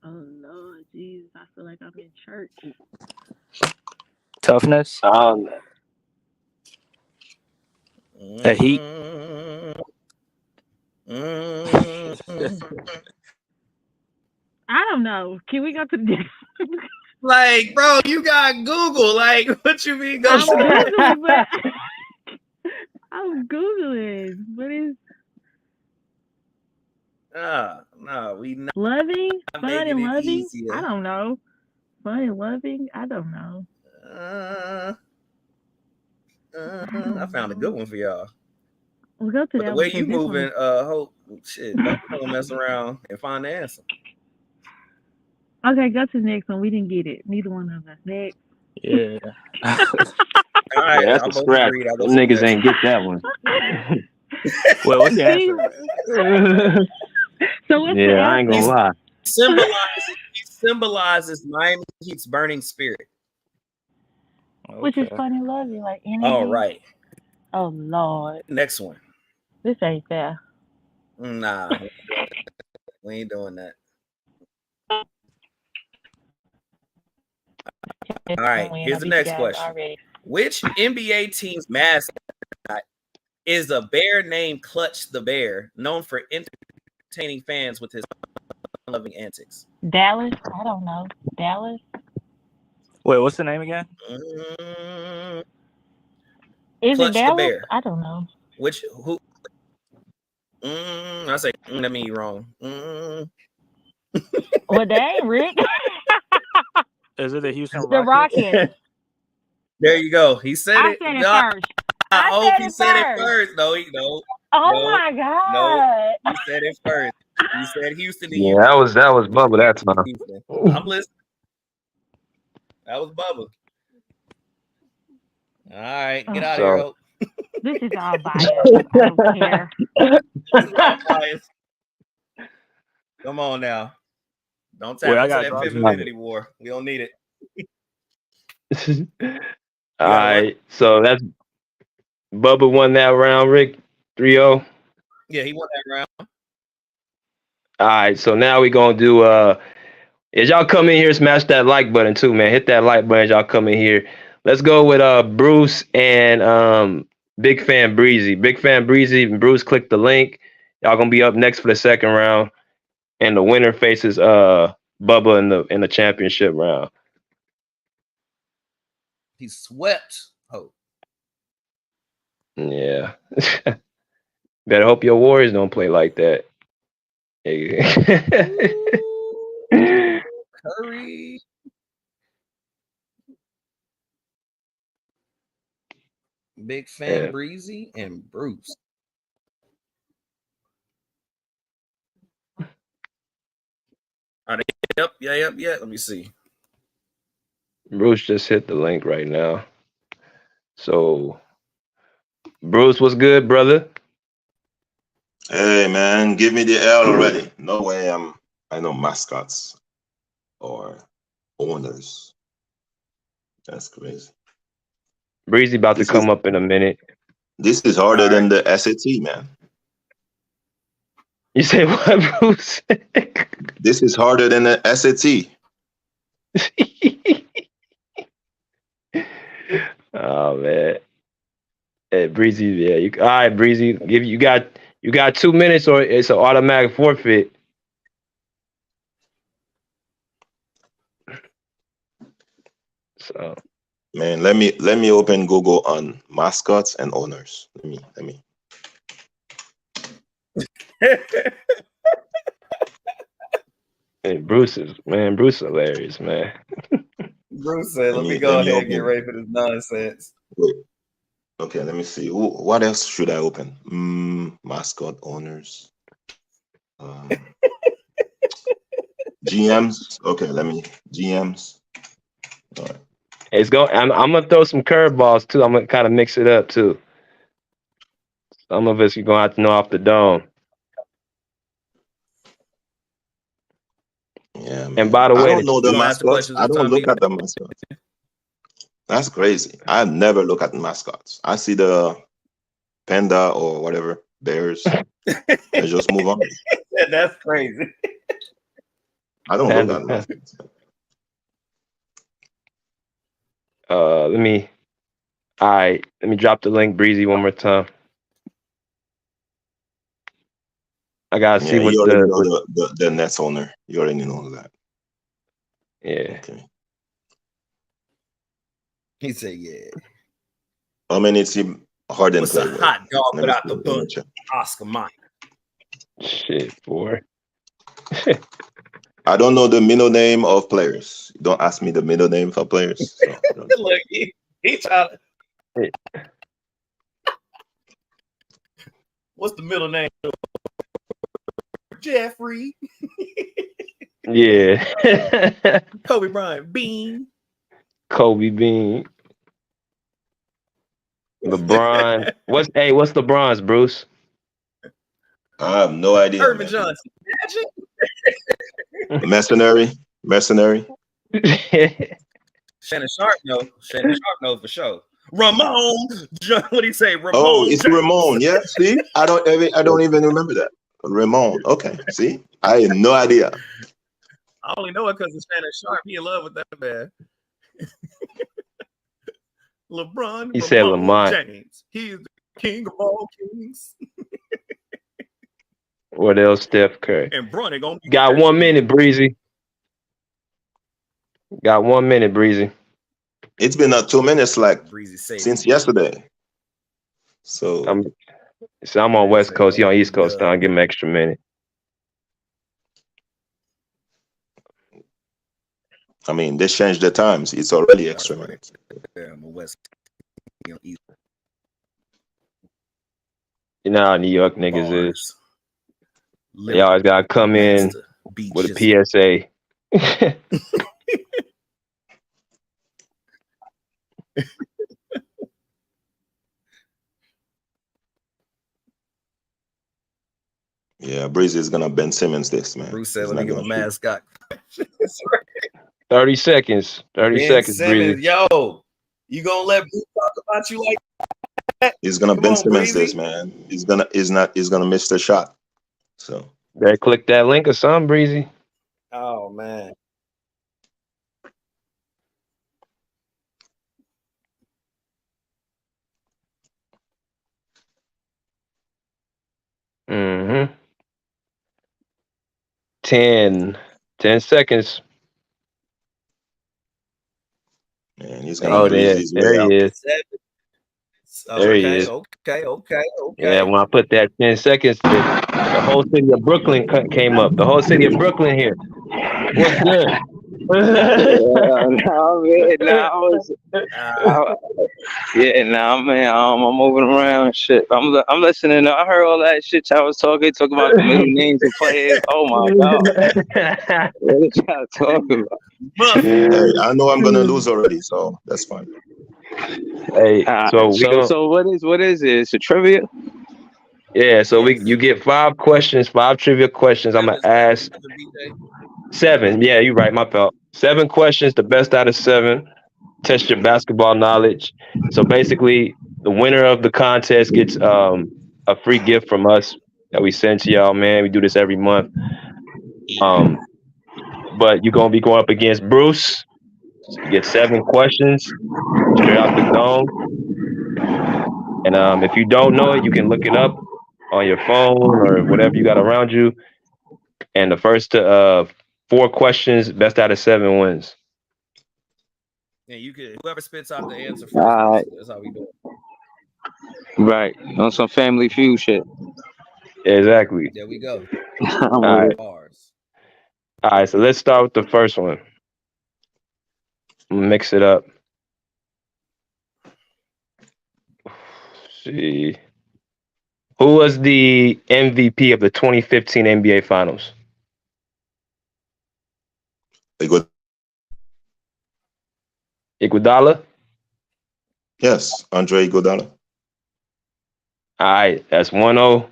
Oh Lord, Jesus, I feel like I'm in church. Toughness. The Heat. I don't know. Can we go to the Like, bro, you got Google. Like, what you mean? Go I'm Googling. What is no, we not loving? Fun making and it loving? easier. I don't know. Fun and loving? I don't know. I found a good one for y'all. We'll go to But that the way one, you 'cause this moving, one- hope shit, don't mess around and find the answer. Okay, go to the next one. We didn't get it. Neither one of us. Next. Yeah. All right, Yeah, that's I a both scrap. agreed. Them niggas ain't get that one. Well, what's the answer? So what's the Yeah, I ain't answer? gonna lie. He symbolizes Miami Heat's burning spirit. Which is fun and loving, like energy. All right. Oh Lord. Next one. This ain't fair. Nah, we ain't doing that. All right, here's the next question. Already. Which NBA team's mascot is a bear named Clutch the Bear, known for entertaining fans with his loving antics? Dallas? I don't know. Dallas? Wait, what's the name again? Is Clutch it Dallas? the Bear. I don't know. Who? I say that mean you wrong. Well, dang, Rick. Is it the Houston The Rockets? Rockets. There you go. He said I it. said it first. I hope he said it first. first. No. Oh No, my God. No, he said it first. He said Houston to Yeah, you. that was Bubba that time. Houston. I'm listening. That was Bubba. All right, get out of here, Hope. This is all biased. I don't care. Biased. Come on now. Don't tap into that femininity war. We don't need it. All right, so that's Bubba won that round, Rick. 3-0. Yeah, he won that round. All right, so now we gonna do as y'all come in here, smash that like button too, man. Hit that like button as y'all come in here. Let's go with Bruce and Big Fan Breezy. Big Fan Breezy and Bruce, click the link. Y'all gonna be up next for the second round. And the winner faces Bubba in the championship round. He swept Hope. Yeah. Better hope your Warriors don't play like that. Hey. Curry. Big Fan Breezy and Bruce. Are they yep, yeah. Let me see. Bruce just hit the link right now. So Bruce, what's good, brother? Hey man, give me the L already. No way I know mascots or owners. That's crazy. Breezy about to come up in a minute. This is harder than the SAT, man. You say what, Bruce? This is harder than the SAT. Oh man. Hey, Breezy, yeah. All right, Breezy. You got 2 minutes, or it's an automatic forfeit. So, man, let me open Google on mascots and owners. Let me. Hey, Bruce is hilarious, man. Bruce said, let me go ahead and get ready for this nonsense. Wait. Okay, let me see. What else should I open? Mascot owners. GMs. Okay, GMs. All right. I'm gonna throw some curveballs too. I'm gonna kind of mix it up too. Some of us are gonna have to know off the dome. Yeah, man. And by the way, I don't know the mascots. I don't look at the mascots. That's crazy. I never look at the mascots. I see the panda or whatever, bears. I just move on. That's crazy. I don't look at mascots. Let me drop the link, Breezy, one more time. I gotta see what the Nets owner. You already know that. Yeah. Okay. He said, "Yeah." How many team Harden What's played a with? hot dog Let me without see. the Let me bun? check. Oscar Mike. Shit, boy. I don't know the middle name of players. Don't ask me the middle name for players. So I don't know. Look, he trying to. What's the middle name? Jeffrey. Yeah. Kobe Bryant. Bean. Kobe Bean. LeBron. What's LeBron's, Bruce? I have no idea. Irvin Man. Johnson. Mercenary. Shannon Sharp, no. Shannon Sharp, no, for sure. Ramon. What do you say? Ramon. Oh, it's James. Ramon. Yeah. See, I don't even remember that. Ramon. Okay. See, I had no idea. I only know it because of Shannon Sharp. He in love with that man. LeBron. He said Lamont. James. He is the king of all kings. What else? Steph Curry. And Bronny gonna be Got 1 minute, Breezy. Got 1 minute, Breezy. It's been 2 minutes, like Breezy since yesterday. So I'm on West Coast. You on East Coast? I'll give him an extra minute. I mean, they changed the times. It's already extra minutes. Yeah, I'm a West. You know how New York niggas is. They always gotta come in with a PSA. Yeah, Breezy is gonna Ben Simmons this, man. Bruce said, "Let me give a mascot." 30 seconds. 30 Ben seconds, Simmons, Breezy. yo, you gonna let Bruce talk about you like that? He's gonna Come Ben on, Simmons Breezy. this, man. He's gonna miss the shot. So better click that link or something, Breezy. Oh man. Mm-hmm. 10 seconds. man, he's gonna breeze his way there out. he is. There he is. Okay. Yeah, when I put that 10 seconds, the whole city of Brooklyn came up. The whole city of Brooklyn here. What's good? man, I'm moving around and shit. I'm listening. I heard all that shit y'all was talking about the middle names of players. Oh my god, what y'all talking about? Hey, I know I'm gonna lose already, so that's fine. Hey, so what is it? It's a trivia. Yeah, so you get 5 questions, 5 trivia questions. I'm gonna ask 7. Yeah, you're right. My fault. 7 questions, the best out of 7. Test your basketball knowledge. So basically, the winner of the contest gets a free gift from us that we send to y'all. Man, we do this every month. But you're gonna be going up against Bruce. So you get 7 questions straight out the dome. And if you don't know it, you can look it up on your phone or whatever you got around you. And the first 4 questions, best out of 7 wins. Yeah, you could. Whoever spits out the answer first. Right. That's how we do it. Right, on some Family Feud shit. Exactly. There we go. All right, so let's start with the first one. Mix it up. Let's see. Who was the MVP of the 2015 NBA Finals? Iguodala? Yes, Andre Iguodala. All right, that's 1-0.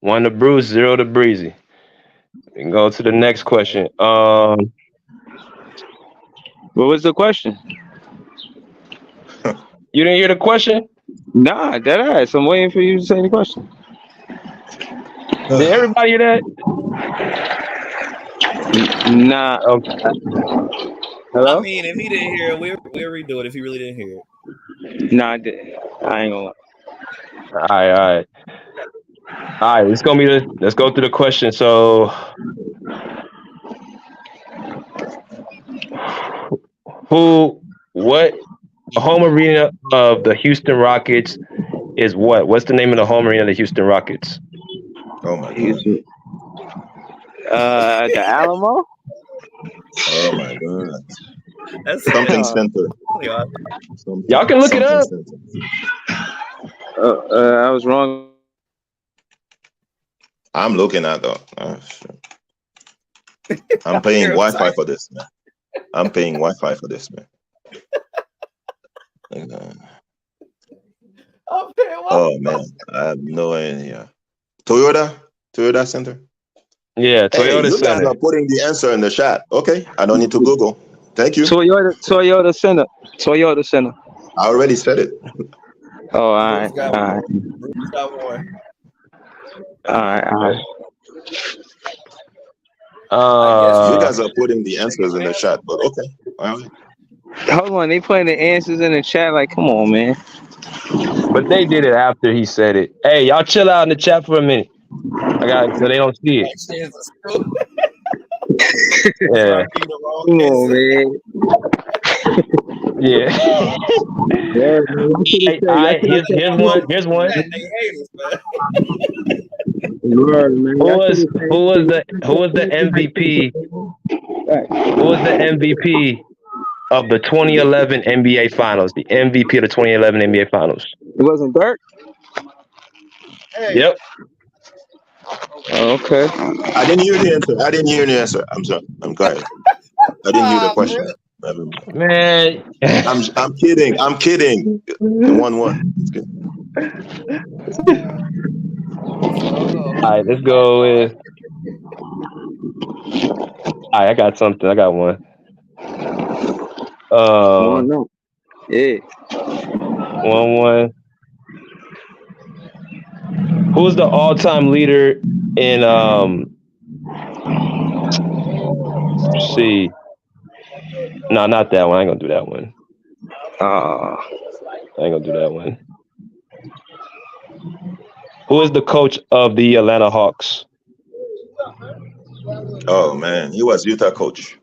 1 to Bruce, 0 to Breezy. We can go to the next question. What was the question? You didn't hear the question? Nah, that ass. I'm waiting for you to say the question. Did everybody hear that? Nah. Okay. Hello? I mean, if he didn't hear it, we'll redo it if he really didn't hear it. Nah, I didn't. I ain't gonna lie. All right. Let's go through the question. So, what home arena of the Houston Rockets is what? What's the name of the home arena of the Houston Rockets? Oh my god. The Alamo. Oh my god. That's Something center. Y'all can look it up. I was wrong. I'm looking at though. Oh, shit. I'm paying Wi-Fi for this, man. I'm paying Wi-Fi for this, man. Oh man, I have no idea. Toyota Center. Yeah, Toyota you Center. guys are putting the answer in the chat. Okay, I don't need to Google. Thank you. Toyota Center. Toyota Center. I already said it. Oh, all right. All right. You guys are putting the answers in the chat, but okay. All right. Hold on, they putting the answers in the chat. Like, come on, man. But they did it after he said it. Hey, y'all chill out in the chat for a minute. So they don't see it. Yeah. Come on, man. Yeah. Here's one. Who was the MVP? Who was the MVP of the 2011 NBA Finals? The MVP of the 2011 NBA Finals. It wasn't Dirk? Yep. Okay. I didn't hear the answer. I'm sorry. I'm quiet. I didn't hear the question. Man, I'm kidding. 1-1. It's good. All right, let's go with. All right, I got something. I got one. No. Yeah. 1-1. Who's the all-time leader in let's see. No, not that one. I ain't gonna do that one. I ain't gonna do that one. Who is the coach of the Atlanta Hawks? Oh man, he was Utah coach.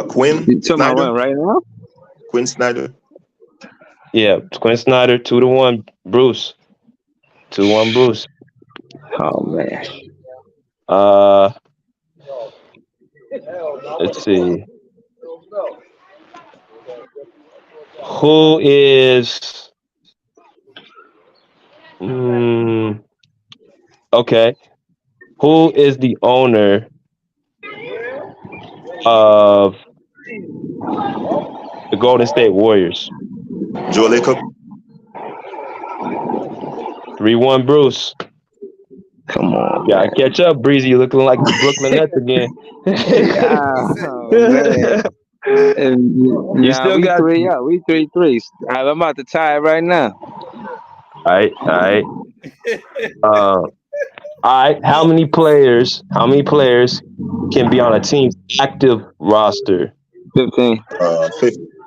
Quinn Snyder right now. Quinn Snyder. Yeah, Quinn Snyder. 2-1. Bruce. 2-1. Bruce. Oh man. Let's see. Who is? Okay. Who is the owner of the Golden State Warriors? Joe Lacob. 3-1. Bruce. Come on. Yeah, catch up, Breezy. You looking like the Brooklyn Nets again. You still got 3 out. We 3-3. I'm about to tie it right now. All right. All right. How many players can be on a team's active roster? 15.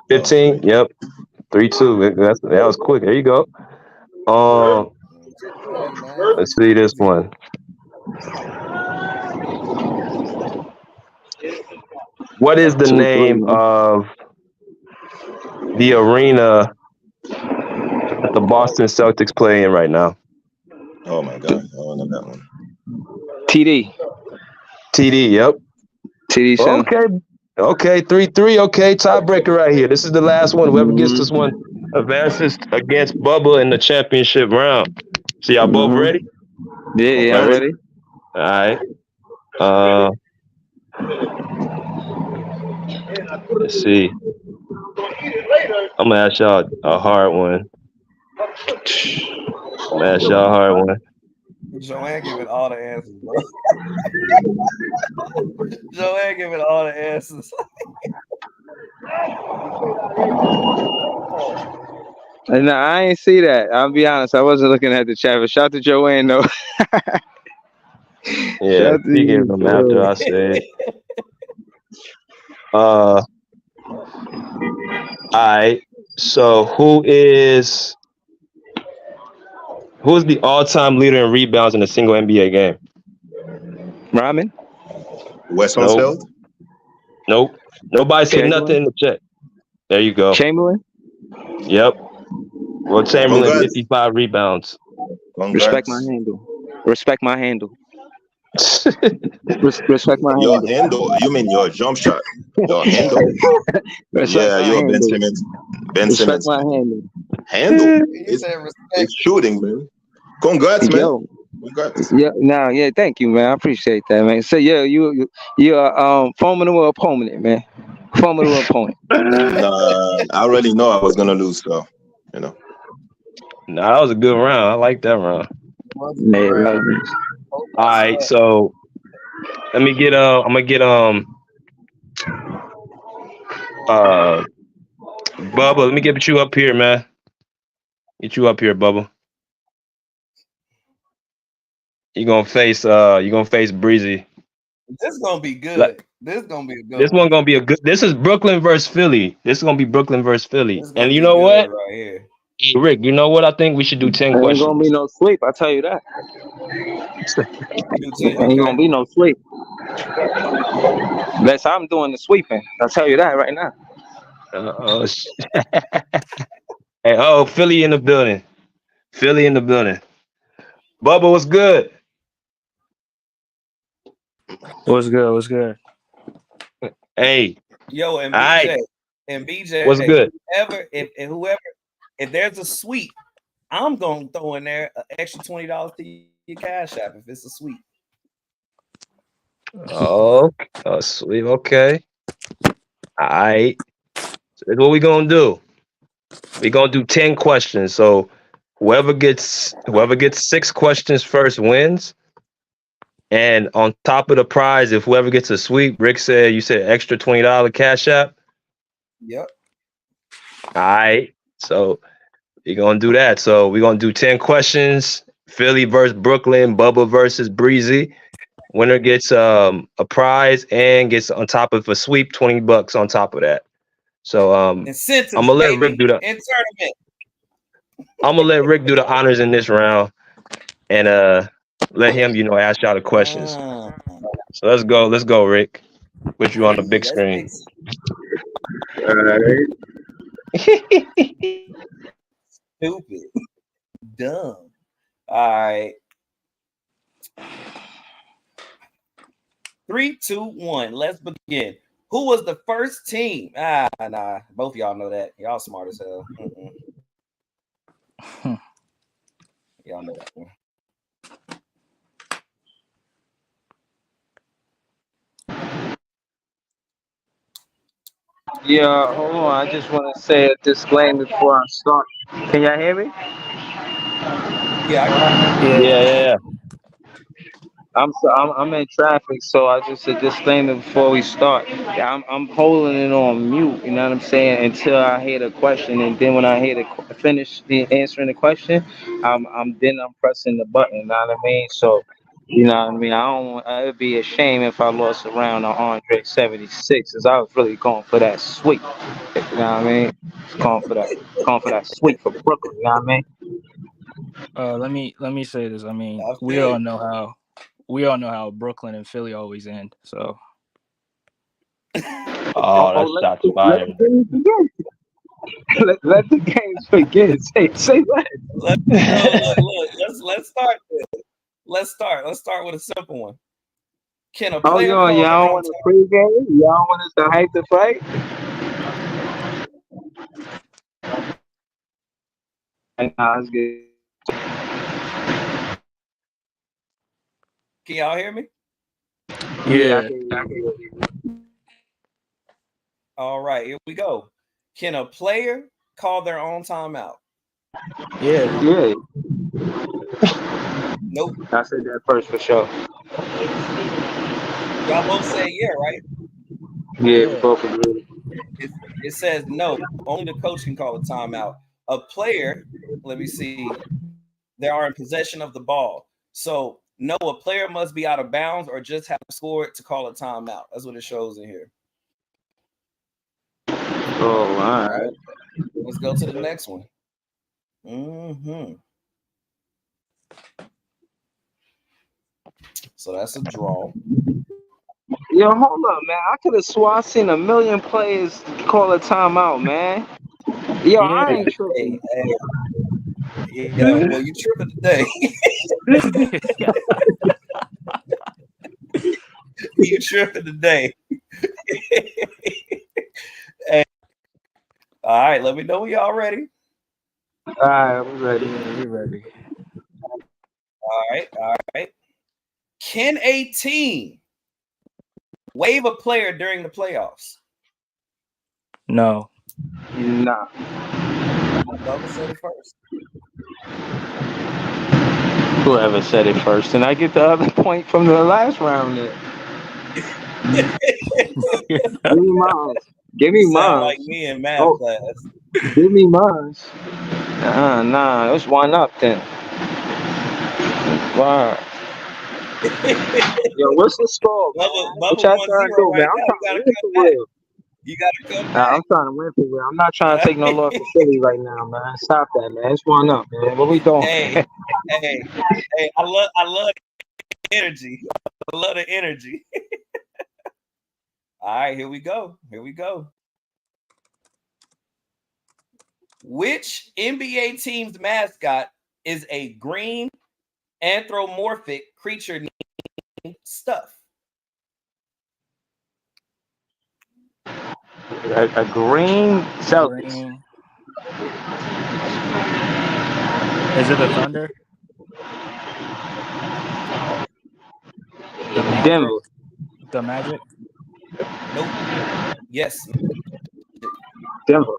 15. Yep. 3-2. That was quick. There you go. Let's see this one. What is the name of the arena that the Boston Celtics play in right now? Oh my God, I don't know that one. TD. Yep. TD Center. Okay. 3-3. Okay, tiebreaker right here. This is the last one. Whoever gets this one advances against Bubba in the championship round. So y'all both ready? Yeah, I'm ready. All right. Let's see. I'm gonna ask y'all a hard one. Joanne giving all the answers, bro. Joanne giving all the answers. No, I ain't see that. I'll be honest. I wasn't looking at the chat. But shout to Joanne, though. Yeah, he gave them after I said. All right. So who is the all-time leader in rebounds in a single NBA game? Rodman? Wes Unseld? Nope. Nobody said nothing in the chat. There you go. Chamberlain? Yep. Will Chamberlain, Congrats. 55 rebounds. Respect my Congrats. handle. Respect my handle. Respect my Your handle. handle, you mean your jump shot? Your handle? Respect Yeah, my you're Ben handle. Simmons. Ben Respect Simmons. my handle. Handle. He It's, said respect. it's shooting, man. Congrats, man. Yo, Congrats. yeah, thank you, man. I appreciate that, man. So yeah, you're formidable opponent, man. Formidable opponent. Nah, I already know I was gonna lose, so you know. Nah, that was a good round. I like that round. Man, like, All right, so let me get I'm gonna get Bubba, let me get you up here, man. Get you up here, Bubba. You're gonna face Breezy. This is gonna be good. This is gonna be a good This one gonna be a good. This is Brooklyn versus Philly. This is gonna be Brooklyn versus Philly. This is gonna And you be know good what, right here. Rick? You know what? I think we should do 10 ain't questions. gonna be no sleep. I tell you that. Ain't Okay. gonna be no sleep. That's how I'm doing the sweeping. I'll tell you that right now. Oh, hey, Philly in the building. Philly in the building. Bubba, what's good? What's good? What's good? Hey, Yo, and all BJ, right. and BJ, What's good? If there's a suite, I'm gonna throw in there an extra $20 to your Cash App if it's a suite. Oh, sweet. Okay. All right. So that's what we're gonna do. We're gonna do 10 questions. So whoever gets 6 questions first wins. And on top of the prize, if whoever gets a sweep, Rick said you said extra $20 Cash App. Yep. All right. So we're gonna do that. So we're gonna do 10 questions. Philly versus Brooklyn, Bubba versus Breezy. Winner gets a prize and gets on top of a sweep, $20 on top of that. So Incentives, I'm gonna let Rick do the in tournament. I'm gonna let Rick do the honors in this round and let him, ask y'all the questions. So let's go, Rick. Put you on the big screen. Stupid. Dumb. All right. 3, 2, 1. Let's begin. Who was the first team? Nah. Both y'all know that. Y'all smart as hell. Y'all know that one. Yeah, hold on. I just want to say a disclaimer before I start. Can y'all hear me? Yeah. I'm in traffic, so I just a disclaimer before we start. I'm holding it on mute. You know what I'm saying? Until I hear the question, and then when I hear finish answering the question, I'm pressing the button. You know what I mean? So, you know what I mean? I would be a shame if I lost a round on Andre 76, as I was really going for that sweep. You know what I mean? Going for that sweep for Brooklyn. You know what I mean? Let me say this. I mean, we all know how Brooklyn and Philly always end. So. Oh, that's shots fired. Let the games begin. Say what? Look. Let's start this. Let's start with a simple one. Can a player call their y'all own want a pregame? Y'all want us to hype the fight? Nah, it's good. Can y'all hear me? Yeah. All right, here we go. Can a player call their own timeout? Yeah. Nope. I said that first for sure. Y'all both say yeah, right? Yeah, both agree. It says no. Only the coach can call a timeout. A player, let me see, they are in possession of the ball. So no, a player must be out of bounds or just have scored to call a timeout. That's what it shows in here. Oh, all right. Let's go to the next one. So that's a draw. Yo, hold up, man. I could have swore I seen a million players call a timeout, man. Yo, I ain't tripping. Yeah, well, you tripping today. You tripping today. Hey. All right, let me know when y'all ready. All right, we're ready. Yeah, we're ready. All right. Can a team waive a player during the playoffs? No. Nah. Bubba said it first. Whoever said it first, and I get the other point from the last round. There. Give me mine. Give me mine. Sound like me in math class. Give me mine. Nah. Let's wind up then. Wow. Yo, what's the score, man? What y'all trying to do, man? I'm trying to win for real. You gotta come back. I'm trying to win for real. I'm not trying to take no loss for Philly right now, man. Stop that, man. Let's wind up, man. What we doing? Hey, I love the energy. I love the energy. All right, here we go. Which NBA team's mascot is a green anthropomorphic creature named Stuff? A green Celtics. Green. Is it the Thunder? Denver. The Magic? Nope. Yes. Denver.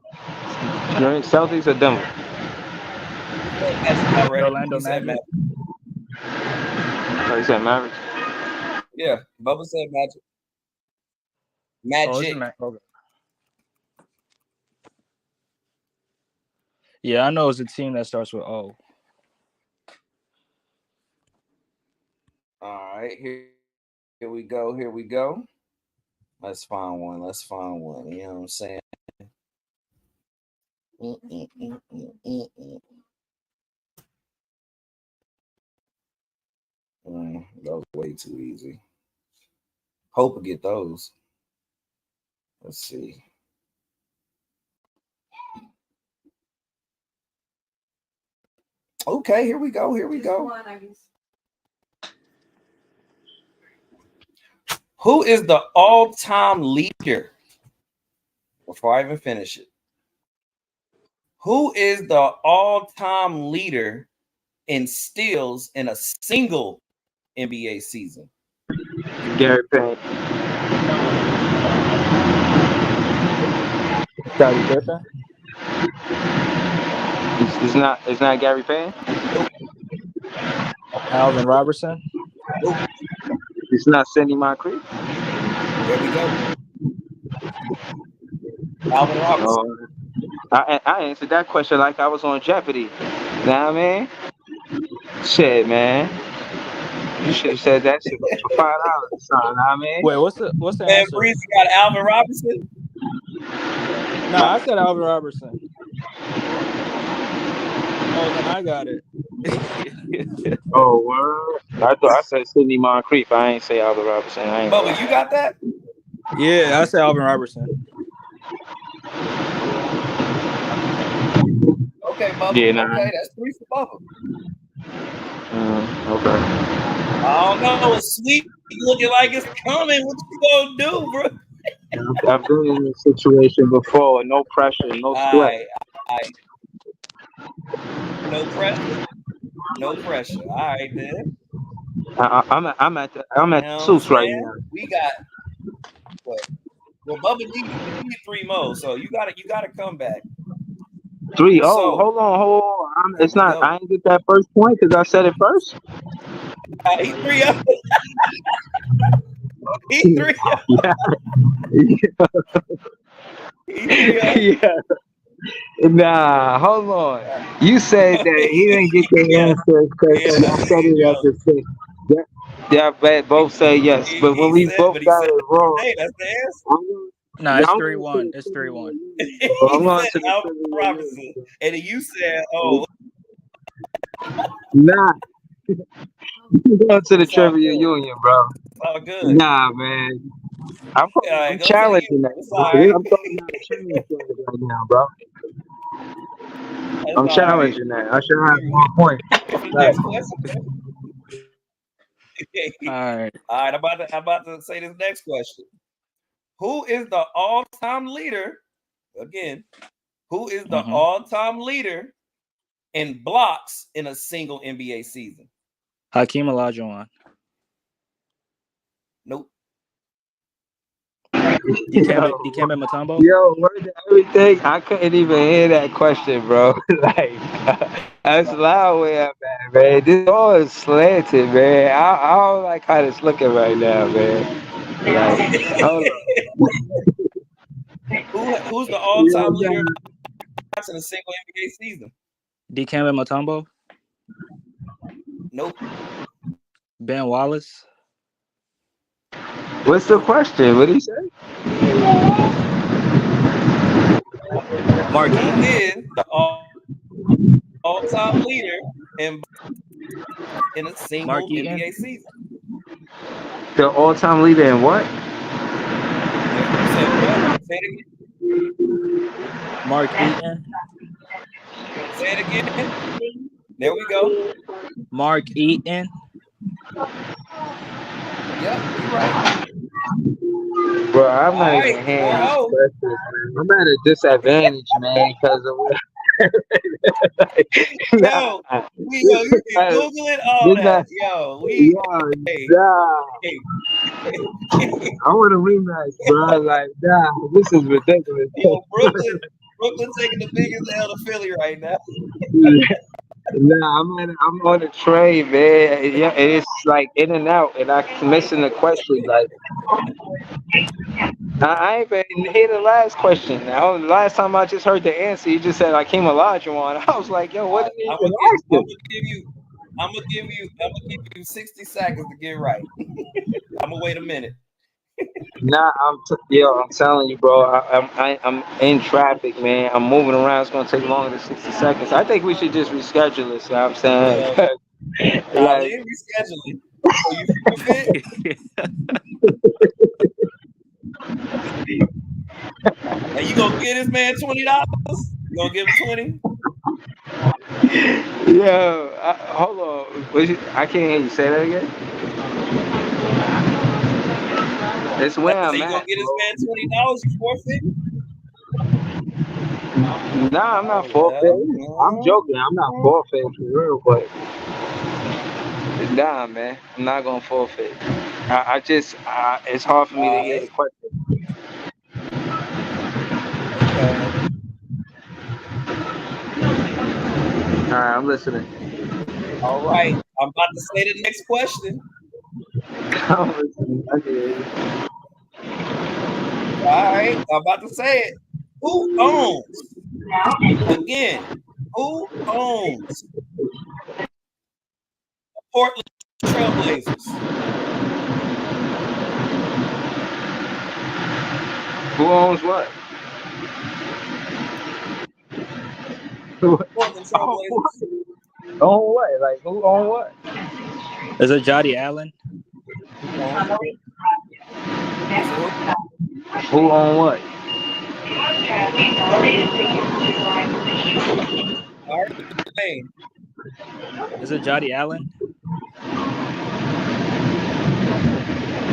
Celtics or Denver? Orlando Magic. Oh, you said Mavericks? Yeah, Bubba said Magic. Magic. Okay. Yeah, I know it's a team that starts with O. All right, here we go. Let's find one. You know what I'm saying? That was way too easy. Hope to get those. Let's see. Okay, here we go. Who is the all-time leader? Before I even finish it. Who is the all-time leader in steals in a single NBA season? Gary Payne. Scottie Pippen. It's not Gary Payne. Alvin Robertson. It's not Sidney Moncrief. There we go. Alvin Robertson. I answered that question like I was on Jeopardy. Know what I mean? Shit, man. You should have said that shit for $5. Son, know what I mean? Wait, what's the Man, answer? Breezy got Alvin Robinson. No, I said Alvin Robertson. Oh, then I got it. Oh, word. I thought I said Sidney Moncrief. I ain't say Alvin Robertson. Bubba, you got that? Yeah, I said Alvin Robertson. Okay, Bubba. Yeah, nah. Okay, that's 3 for Bubba. Okay. I don't know. It's sweet looking like it's coming. What you gonna do, bro? I've been in this situation before. No pressure, no sweat. No pressure. All right, then. I'm at Suits right now. We got what? Well, Bubba need 3 more, so you gotta come back. 3. Oh, So, hold on. It's not. I didn't get that first point because I said it first. He 3 up. He 3 up. Yeah. Nah, hold on. You said that he didn't get the answer because I said it at the same. Yeah, both say yes, but when we both got it wrong. Hey, that's the answer. No, it's 3-1. It's 3-1. I'm going to Alvin Robinson, and then you said, "Oh, nah." Going to the Trivia Union, bro. It's all good. Nah, man. I'm challenging that. It's all right. I'm talking about a challenge right now, bro. I'm challenging that. I should have 1 point. Next question. All right. I'm about to say this next question. Who is the all-time leader? Again, who is the all-time leader in blocks in a single NBA season? Hakeem Olajuwon. Nope. Dikembe Mutombo. Yo, word to everything. I couldn't even hear that question, bro. Like, that's loud way up there, man. This all is slanted, man. I don't like how it's looking right now, man. Like, hold on. Who's the all-time leader in a single NBA season? Dikembe Mutombo. Nope. Ben Wallace. What's the question? What did he say? Mark is the all-time leader in a single NBA season. The all-time leader in what? Say it again. Mark Eaton. Say it again. There we go. Mark Eaton. Yep, you're right. Bro, I'm not even hearing this question, man. I'm at a disadvantage, man, because of what. You can Google it all that. I want a rematch, bro. Like, this is ridiculous. Yo, Brooklyn taking the biggest L to Philly right now. Nah, I'm on a train, man. Yeah, and it's like in and out, and I'm missing the question. Like, I ain't even hear the last question. Now, the last time I just heard the answer, you just said Hakeem Olajuwon. I was like, yo, what did you even ask him? I'm gonna give you 60 seconds to get right. I'm gonna wait a minute. Nah, I'm telling you, bro. I'm in traffic, man. I'm moving around. It's gonna take longer than 60 seconds. I think we should just reschedule it. You know what I'm saying? Like, reschedule it. You forfeit? And you gonna give this man $20? You gonna give him 20? Yo, hold on. I can't hear you. Say that again. It's where I'm you at. Gonna get this man $20? You forfeit? Nah, I'm not forfeiting. I'm joking. I'm not forfeiting for real, but nah, man, I'm not gonna forfeit. It's hard for me to hear the question. All right, I'm listening. All right, I'm about to say the next question. I'm listening. I hear you. All right, I'm about to say it. Who owns the Portland Trailblazers? Who owns what? Portland Trailblazers. Own what? Like, who own what? Is it Jody Allen? Who own what? Is it Jody Allen?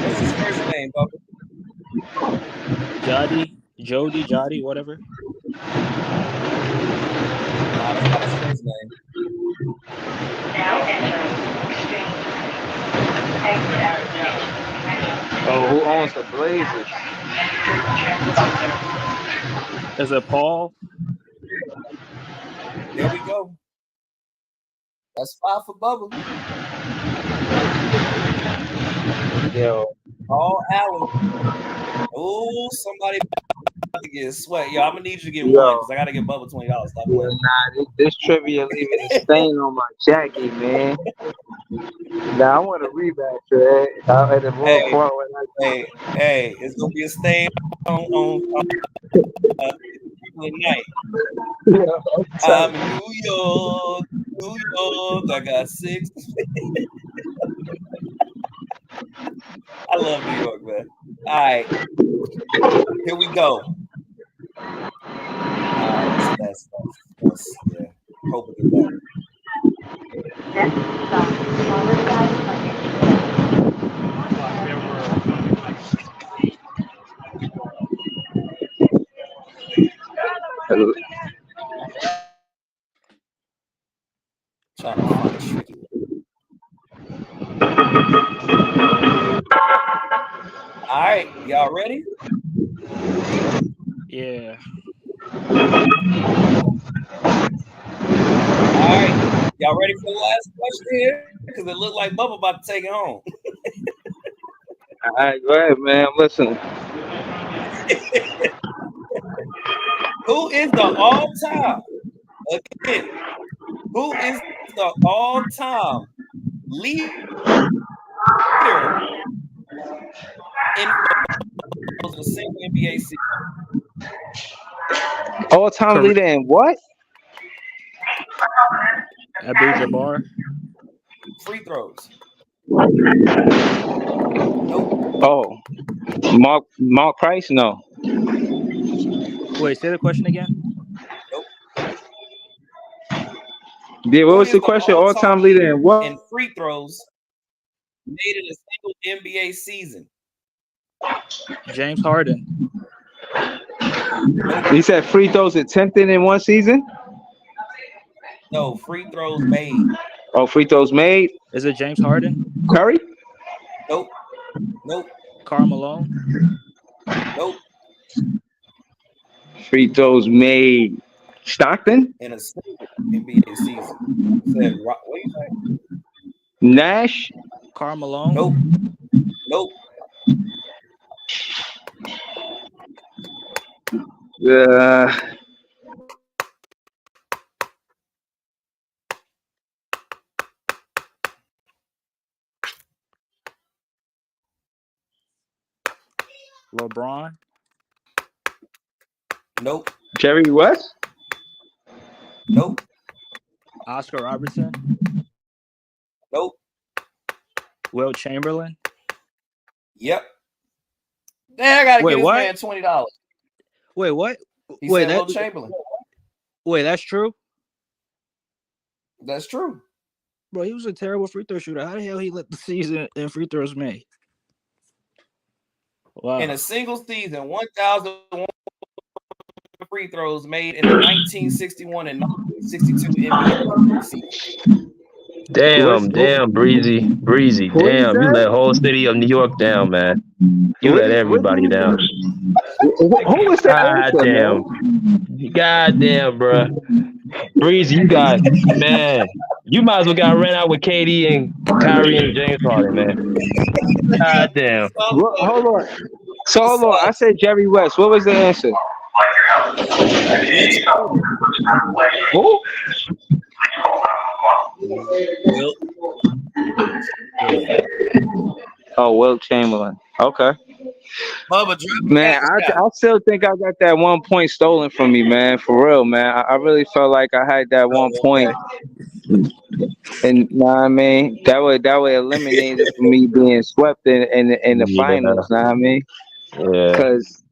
What's his first name, Bubba? Jody, whatever. That's not his first name. Oh, who owns the Blazers? Is it Paul? There we go. That's 5 for Bubba. Yo. Paul Allen. Oh, somebody about to get sweat. Yo, I'm gonna need you to get one because I gotta get Bubba $20. Stop playing. Nah, this trivia leaving a stain on my jacket, man. Nah, I want a rematch, man. At the Hey, it's gonna be a stain on tonight. I'm in New York. I got 6. I love New York, man. All right, here we go. That's stuff. Hope it get better. Trying to find a tricky one. All right, y'all ready? Yeah. All right, y'all ready for the last question here? Because it looked like Bubba about to take it home. All right, go ahead, man. I'm listening. Who is the all-time? Again, who is the all-time leader in a single NBA season? All-time leader in what? Abdul-Jabbar. Free throws. Oh, Mark Price? No. Wait, say the question again. Yeah, what was the question? All-time leader in what? In free throws made in a single NBA season. James Harden. He said free throws attempted in one season? No, free throws made. Oh, free throws made? Is it James Harden? Curry? Nope. Karl Malone? Nope. Free throws made. Stockton? In a single NBA season. Said, what do you say? Nash? Karl Malone? Nope. LeBron? Nope. Jerry West? Nope. Oscar Robertson? Nope. Will Chamberlain? Yep. Then I gotta Wait, give this what? man $20. Wait, what? He Wait, said Will Chamberlain. Wait, that's true? That's true. Bro, he was a terrible free throw shooter. How the hell he let the season and free throws made? Wow. In a single season, 1,001 free throws made in the 1961 and 1962 NBA season. Damn, Breezy. Damn, you let whole city of New York down, man. You let everybody down. Who was that? God damn, bro. Breezy, you might as well got ran out with KD and Kyrie and James Harden, man. God damn. Hold on. So hold on. I said Jerry West. What was the answer? Who? Oh, Will Chamberlain. Okay. Man, I still think I got that 1 point stolen from me, man. For real, man. I really felt like I had that 1 point. And know what I mean? That would eliminate it from me being swept in the finals, know what I mean? Yeah. Because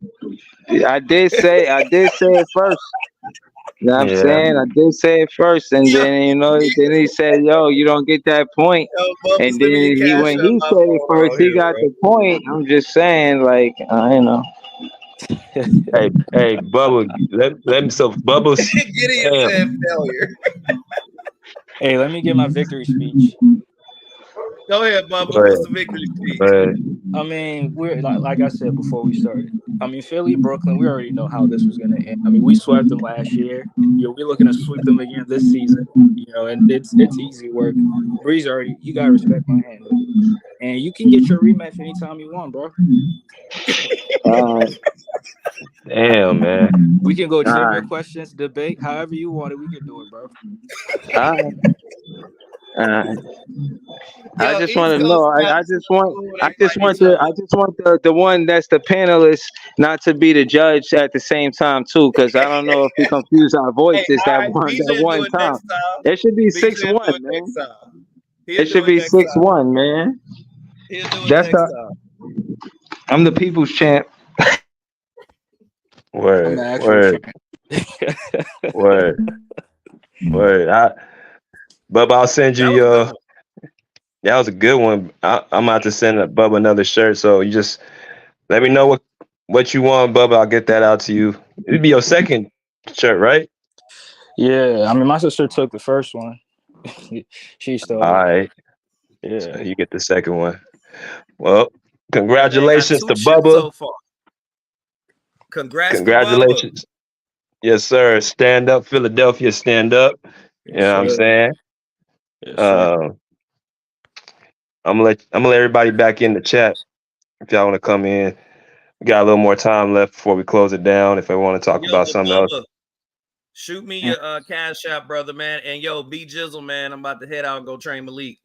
I did say it first. You know what I'm saying? I did say it first, and then then he said, "Yo, you don't get that point." And then when he said it first, he got the point. I'm just saying, like, you know. Hey, Bubba, let me so Bubba's Gideon said failure. Hey, let me get my victory speech. Go ahead, Bubba. What's the victory speech? I mean, we're like I said before we started. I mean, Philly, Brooklyn, we already know how this was going to end. I mean, we swept them last year. We're looking to sweep them again this season. And it's easy work. Breeze you gotta respect my hand, and you can get your rematch anytime you want, bro. Damn, man. We can go trivia questions, debate, however you want it. We can do it, bro. I just want to know. I just want the one that's the panelist not to be the judge at the same time too, because I don't know if we confuse our voices that one time. It should be 6-1, man. It should be 6-1, man. That's I'm the people's champ. Word. Word. Bubba, I'll send you your. That was a good one. I'm about to send Bubba another shirt, so you just let me know what you want, Bubba. I'll get that out to you. It'd be your second shirt, right? Yeah, I mean, my sister took the first one. She stole it. All right. Yeah, so you get the second one. Well, congratulations to Bubba. So far. Congrats Congratulations. to Bubba. Yes, sir. Stand up, Philadelphia. Stand up. You know what I'm saying? Yes, I'm gonna let everybody back in the chat if y'all want to come in. We got a little more time left before we close it down. If I want to talk about something else, shoot me your cash app, brother, man. And yo, B Jizzle, man, I'm about to head out and go train Malik.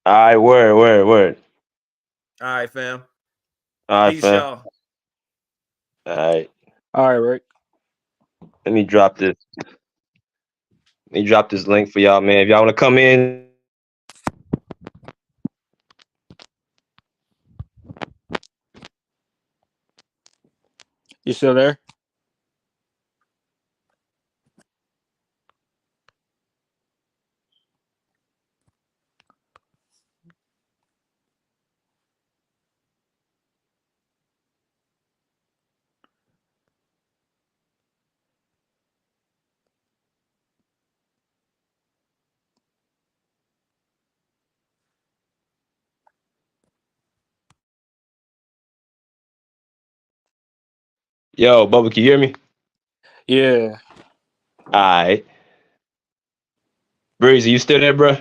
All right, word. All right, fam. All right, peace, fam. y'all. All right, Rick. Let me drop this. Link for y'all, man. If y'all want to come in. You still there? Yo, Bubba, can you hear me? Yeah. All right. Breezy, you still there, bro?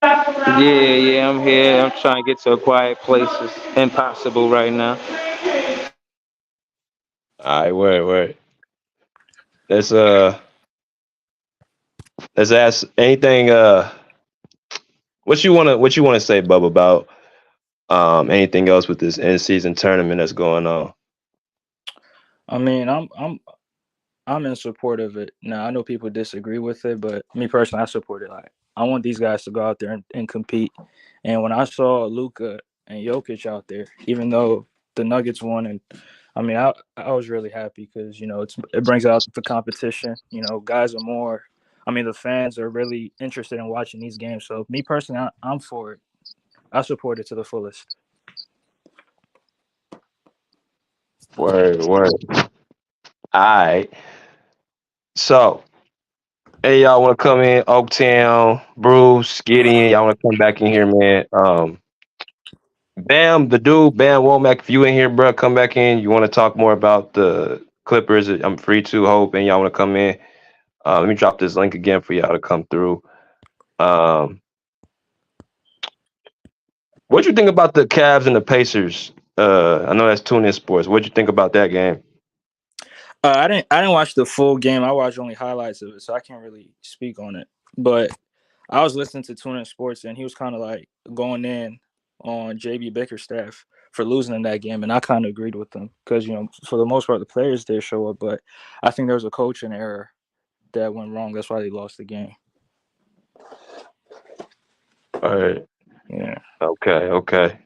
Yeah, I'm here. I'm trying to get to a quiet place. It's impossible right now. All right, word. Let's ask anything. What you wanna say, Bubba, about anything else with this end season tournament that's going on? I mean, I'm in support of it. Now I know people disagree with it, but me personally, I support it. Like, I want these guys to go out there and compete. And when I saw Luka and Jokic out there, even though the Nuggets won, and I mean, I was really happy because it brings out the competition. Guys are more. I mean, the fans are really interested in watching these games. So me personally, I'm for it. I support it to the fullest. Word. All right. So, hey, y'all want to come in? Oaktown, Bruce, Gideon, y'all want to come back in here, man? Bam, the dude, Bam Womack, if you in here, bro, come back in. You want to talk more about the Clippers? I'm free to. Hope, and y'all want to come in. Let me drop this link again for y'all to come through. What'd you think about the Cavs and the Pacers? I know that's TuneIn Sports. What'd you think about that game? I didn't watch the full game. I watched only highlights of it, so I can't really speak on it. But I was listening to TuneIn Sports, and he was kind of like going in on JB Bickerstaff for losing in that game, and I kind of agreed with him because for the most part the players did show up, but I think there was a coaching error that went wrong. That's why they lost the game. All right. Yeah. Okay.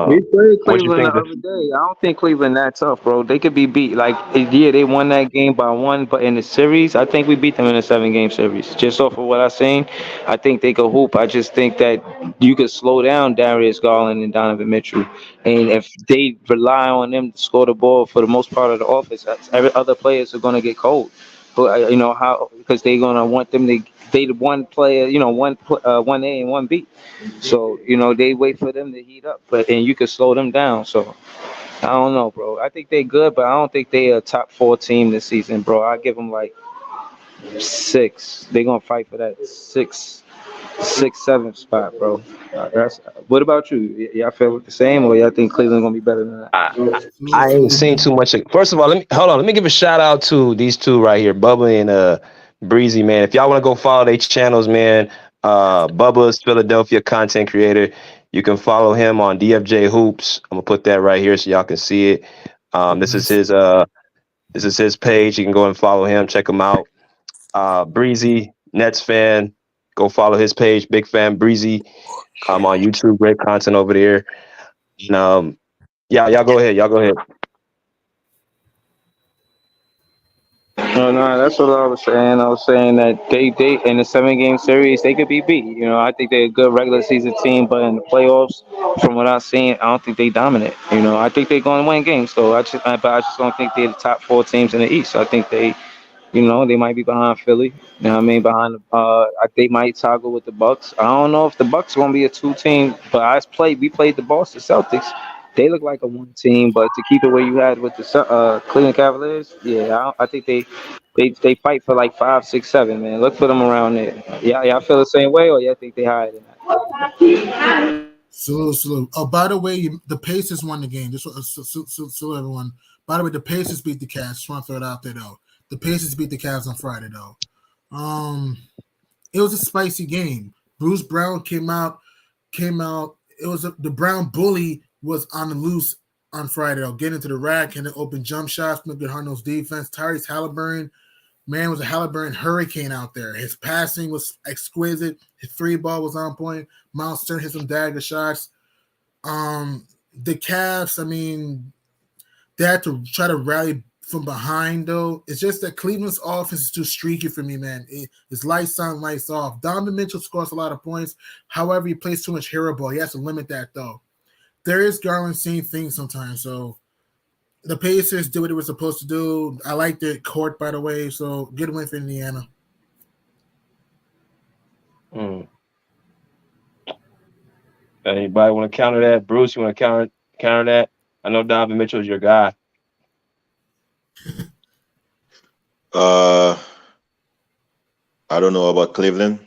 We played Cleveland the other day. I don't think Cleveland that tough, bro. They could be beat. Like, yeah, they won that game by 1, but in the series, I think we beat them in a 7-game series. Just off of what I've seen, I think they could hoop. I just think that you could slow down Darius Garland and Donovan Mitchell, and if they rely on them to score the ball for the most part of the offense, every other players are gonna get cold. But how? Because they're gonna want them to. They the one player, one A and one B. So they wait for them to heat up, and you can slow them down. So I don't know, bro. I think they're good, but I don't think they're a top 4 team this season, bro. I give them like 6. They're gonna fight for that 6, 7 spot, bro. What about you? Y'all feel the same, or y'all think Cleveland gonna be better than that? I ain't seen too much. First of all, let me give a shout out to these two right here, Bubba and Breezy, man. If y'all want to go follow their channels, man, Bubba's Philadelphia content creator. You can follow him on DFJ Hoops. I'm gonna put that right here so y'all can see it. This is his page. You can go and follow him, check him out. Breezy, Nets fan, go follow his page. Big fan, Breezy. I'm on YouTube, great content over there. And, y'all go ahead. No, that's what I was saying. I was saying that they in a 7-game series they could be beat. You know, I think they're a good regular season team, but in the playoffs, from what I've seen, I don't think they dominate. You know, I think they're going to win games. So but I just don't think they're the top 4 teams in the East. I think they might be behind Philly. You know what I mean? They might toggle with the Bucks. I don't know if the Bucks are gonna be a 2 team, but we played the Boston Celtics. They look like a 1 team, but to keep it where you had with the Cleveland Cavaliers, yeah, I think they fight for like 5, 6, 7. Man, look for them around there. Yeah, y'all feel the same way, or y'all think they higher than that? Salute. Oh, by the way, the Pacers won the game. Just so everyone. By the way, the Pacers beat the Cavs. Just want to throw it out there though. The Pacers beat the Cavs on Friday though. It was a spicy game. Bruce Brown came out. It was the Brown bully was on the loose on Friday. Though, getting into the rack and then open jump shots. Look at Harno's defense. Tyrese Halliburton, man, was a Halliburton hurricane out there. His passing was exquisite. His 3-ball was on point. Miles Turner hit some dagger shots. The Cavs, I mean, they had to try to rally from behind, though. It's just that Cleveland's offense is too streaky for me, man. It's lights on, lights off. Donovan Mitchell scores a lot of points. However, he plays too much hero ball. He has to limit that, though. There is Garland seeing things sometimes, so the Pacers did what they were supposed to do. I like their court, by the way, so good win for Indiana. Anybody want to counter that? Bruce, you want to counter that? I know Donovan Mitchell is your guy. I don't know about Cleveland.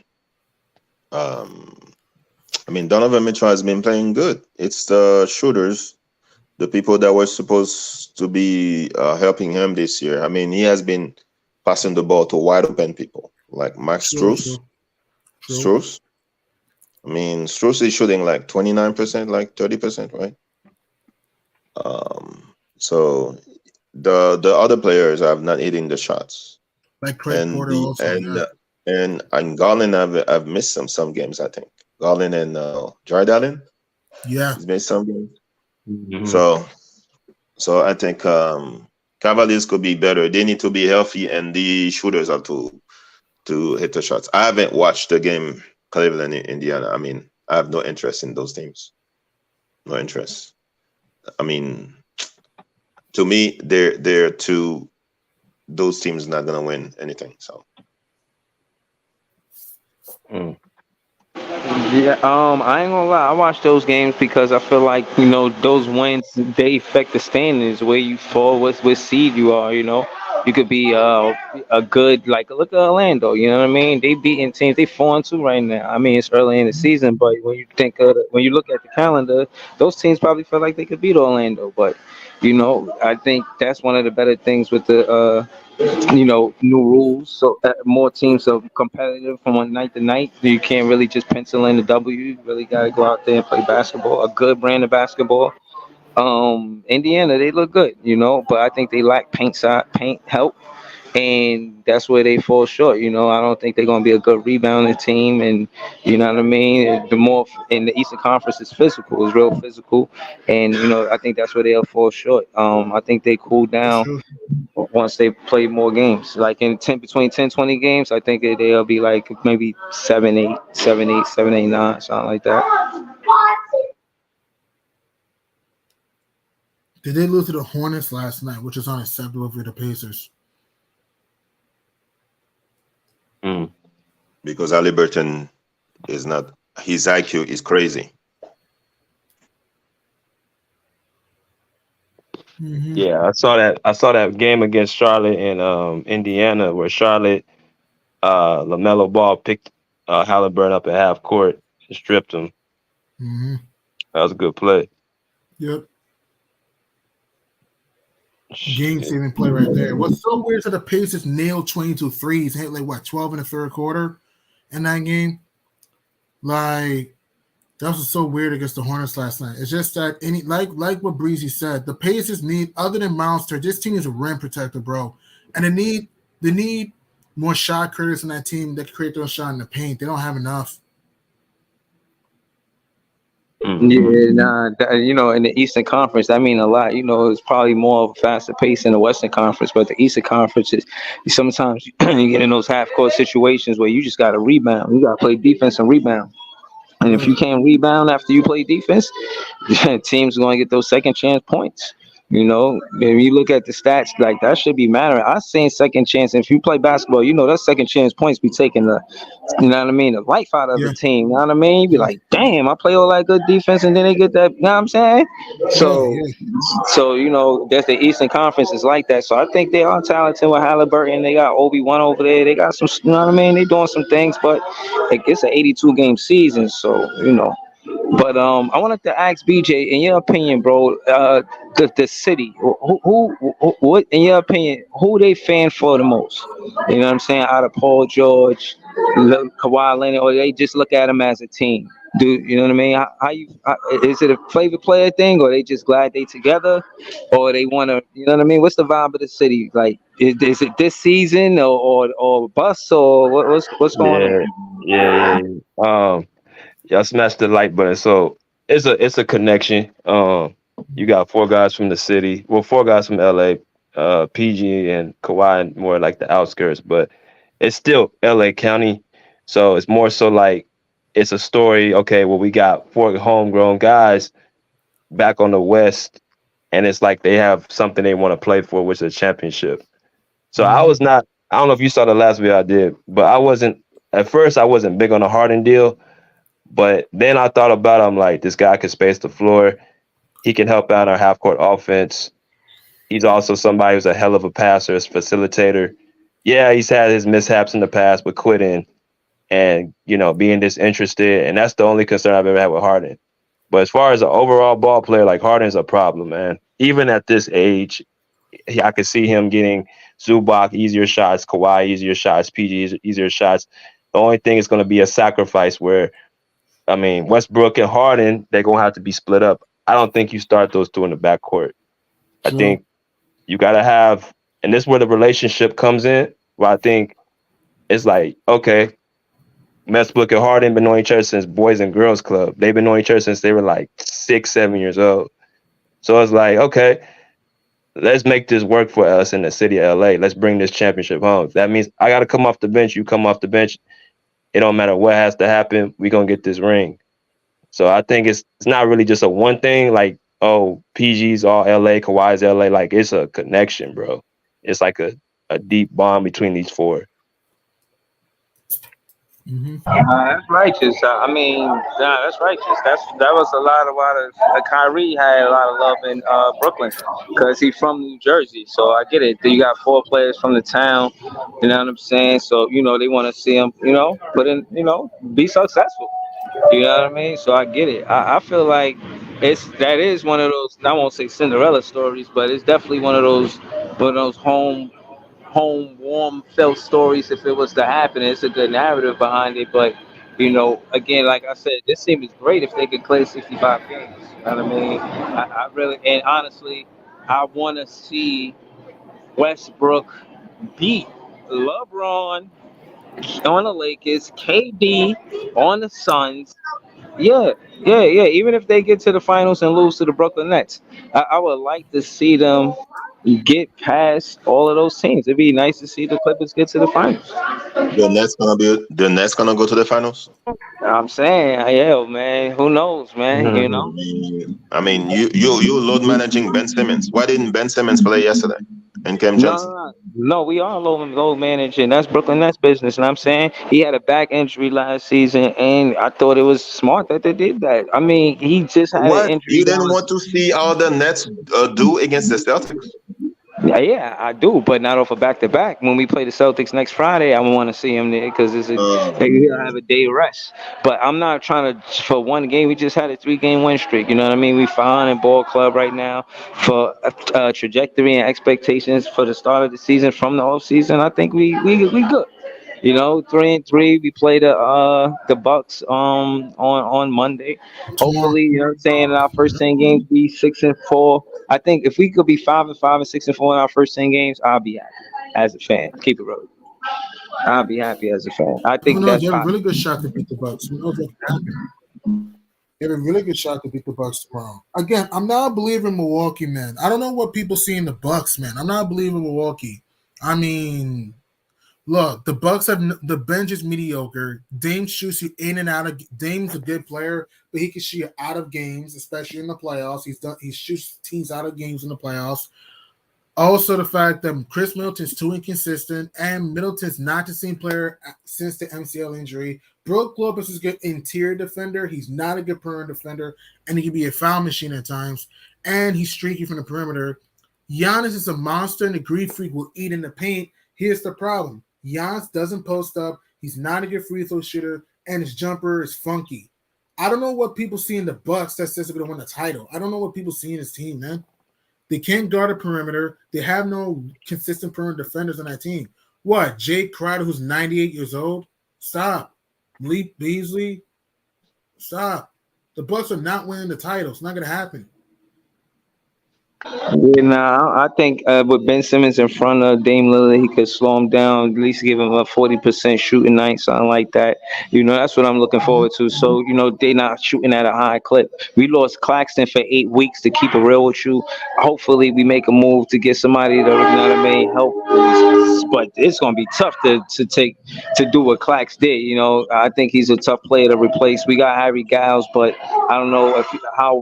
I mean, Donovan Mitchell has been playing good. It's the shooters, the people that were supposed to be helping him this year. I mean, he has been passing the ball to wide open people like Max Strus. Strus. I mean, Strus is shooting like 29%, like 30%, right? So the other players have not hitting the shots. Like Craig Porter also, and Garland have missed some games, I think. Garland and Jared Allen. Yeah. He's missed some games. Mm-hmm. So I think Cavaliers could be better. They need to be healthy, and the shooters have to hit the shots. I haven't watched the game Cleveland in Indiana. I mean, I have no interest in those teams. No interest. I mean, to me, they're two. Those teams not gonna win anything. So. Yeah, I ain't gonna lie. I watch those games because I feel like those wins they affect the standings where you fall, what seed you are. You could be a good look at Orlando. You know what I mean? They beating teams. They 4-2 right now. I mean, it's early in the season, but when you look at the calendar, those teams probably feel like they could beat Orlando. But I think that's one of the better things with the new rules. So more teams are competitive from one night to night. You can't really just pencil in the W. You really got to go out there and play basketball, a good brand of basketball. Indiana, they look good, but I think they lack paint help, and that's where they fall short. I don't think they're going to be a good rebounding team, and you know what I mean. The more in the Eastern Conference is physical, is real physical, and I think that's where they'll fall short. I think they cool down once they play more games, like between 10-20 games. I think they'll be like maybe 7-8, 7-8, 7-8-9, something like that. Did they lose to the Hornets last night, which is unacceptable for the Pacers? Because Halliburton is not, his IQ is crazy. Mm-hmm. Yeah, I saw that game against Charlotte and Indiana, where Charlotte LaMelo Ball picked Halliburton up at half court and stripped him. Mm-hmm. That was a good play. Yep. Game-saving play right there. What's so weird is that the Pacers nailed 22 threes, hit 12 in the third quarter in that game. That was so weird against the Hornets last night. It's just that like what Breezy said, the Pacers need, other than Monster, this team is a rim protector, bro. And they need more shot creators in that team that can create those shots in the paint. They don't have enough. Yeah, in the Eastern Conference, that mean a lot. It's probably more of a faster pace in the Western Conference, but the Eastern Conference is sometimes you get in those half-court situations where you just got to rebound. You got to play defense and rebound. And if you can't rebound after you play defense, teams are going to get those second chance points. If you look at the stats, like that should be mattering. I seen second chance. If you play basketball, that second chance points be taking the life out of the team. You know what I mean? You be like, damn, I play all that good defense, and then they get that. You know what I'm saying? So that's the Eastern Conference is like that. So I think they are talented with Halliburton. They got Obi-Wan over there. They got some. You know what I mean? They doing some things, but it's an 82 game season, so But I wanted to ask BJ, in your opinion, bro, the city, what in your opinion, who they fan for the most? You know what I'm saying? Out of Paul George, Kawhi Leonard, or they just look at them as a team? You know what I mean? Is it a favorite player thing, or they just glad they together, or they want to? You know what I mean? What's the vibe of the city? Like, is it this season or bust or what's going on? Yeah. Y'all smashed the like button. So it's a connection. You got 4 guys from the city. Well, 4 guys from LA, PG and Kawhi more like the outskirts, but it's still LA County. So it's more so like it's a story. Okay, well, we got 4 homegrown guys back on the West, and it's like they have something they want to play for, which is a championship. So I don't know if you saw the last video I did, but at first I wasn't big on the Harden deal. But then I thought about him like this guy can space the floor. He can help out our half-court offense. He's also somebody who's a hell of a passer, facilitator. Yeah, he's had his mishaps in the past with quitting and, being disinterested. And that's the only concern I've ever had with Harden. But as far as an overall ball player, like Harden's a problem, man. Even at this age, I could see him getting Zubac easier shots, Kawhi easier shots, PG easier shots. The only thing is going to be a sacrifice where, Westbrook and Harden, they're going to have to be split up. I don't think you start those 2 in the backcourt. I think you got to have, and this is where the relationship comes in, where I think it's like, okay, Westbrook and Harden been knowing each other since Boys and Girls Club. They've been knowing each other since they were like 6, 7 years old. So it's like, okay, let's make this work for us in the city of LA. Let's bring this championship home. That means I got to come off the bench. You come off the bench. It don't matter what has to happen. We're going to get this ring. So I think it's not really just a one thing like, oh, PG's all LA, Kawhi's LA. Like, it's a connection, bro. It's like a deep bond between these 4. That's righteous. That's righteous. That was a lot of why Kyrie had a lot of love in Brooklyn because he's from New Jersey. So I get it. You got 4 players from the town. You know what I'm saying? So they want to see him. Put in. Be successful. You know what I mean? So I get it. I feel like that is one of those. I won't say Cinderella stories, but it's definitely one of those home warm felt stories. If it was to happen, it's a good narrative behind it. But again, like I said, this team is great if they could play 65 games. You know what I mean? I really, and honestly, I want to see Westbrook beat LeBron on the Lakers, KD on the Suns. Yeah. Even if they get to the finals and lose to the Brooklyn Nets, I would like to see them get past all of those teams. It'd be nice to see the Clippers get to the finals. The Nets gonna go to the finals. I'm saying, yeah, man. Who knows, man? You load managing Ben Simmons. Why didn't Ben Simmons play yesterday? And Cam Johnson. No, we are low managing. That's Brooklyn Nets business. And I'm saying he had a back injury last season, and I thought it was smart that they did that. He just had an injury. You didn't want to see how the Nets do against the Celtics? Yeah, I do, but not off a back-to-back. When we play the Celtics next Friday, I want to see him there because he'll have a day rest. But I'm not trying to for one game. We just had a 3-game win streak. You know what I mean? We fine in ball club right now for trajectory and expectations for the start of the season from the off season. I think we good. 3-3. We play the Bucks on Monday. Hopefully, you know what I'm saying, in our first 10 games be 6-4. I think if we could be 5-5 and 6-4 in our first 10 games, I'll be happy as a fan. Keep it real. I'll be happy as a fan. I think that's a really good shot to beat the Bucks. They have a really good shot to beat the Bucks tomorrow. Again, I'm not a believer in Milwaukee, man. I don't know what people see in the Bucks, man. I'm not a believer in Milwaukee. I mean, look, the Bucks have the bench is mediocre. Dame shoots you in and out of. Dame's a good player, but he can shoot you out of games, especially in the playoffs. He shoots teams out of games in the playoffs. Also, the fact that Chris Middleton's too inconsistent, and Middleton's not the same player since the MCL injury. Brook Lopez is a good interior defender. He's not a good perimeter defender, and he can be a foul machine at times. And he's streaky from the perimeter. Giannis is a monster, and the Greek Freak will eat in the paint. Here's the problem. Giannis doesn't post up. He's not a good free throw shooter, and his jumper is funky. I don't know what people see in the Bucks that says they're going to win the title. I don't know what people see in this team, man. They can't guard a perimeter. They have no consistent perimeter defenders on that team. What? Jake Crowder, who's 98 years old? Stop. Lee Beasley? Stop. The Bucks are not winning the title. It's not going to happen. Yeah, I think with Ben Simmons in front of Dame Lillard, he could slow him down, at least give him a 40% shooting night, something like that. That's what I'm looking forward to. So, they're not shooting at a high clip. We lost Claxton for 8 weeks, to keep it real with you. Hopefully, we make a move to get somebody that help. But it's going to be tough to do what Clax did. I think he's a tough player to replace. We got Harry Giles, but I don't know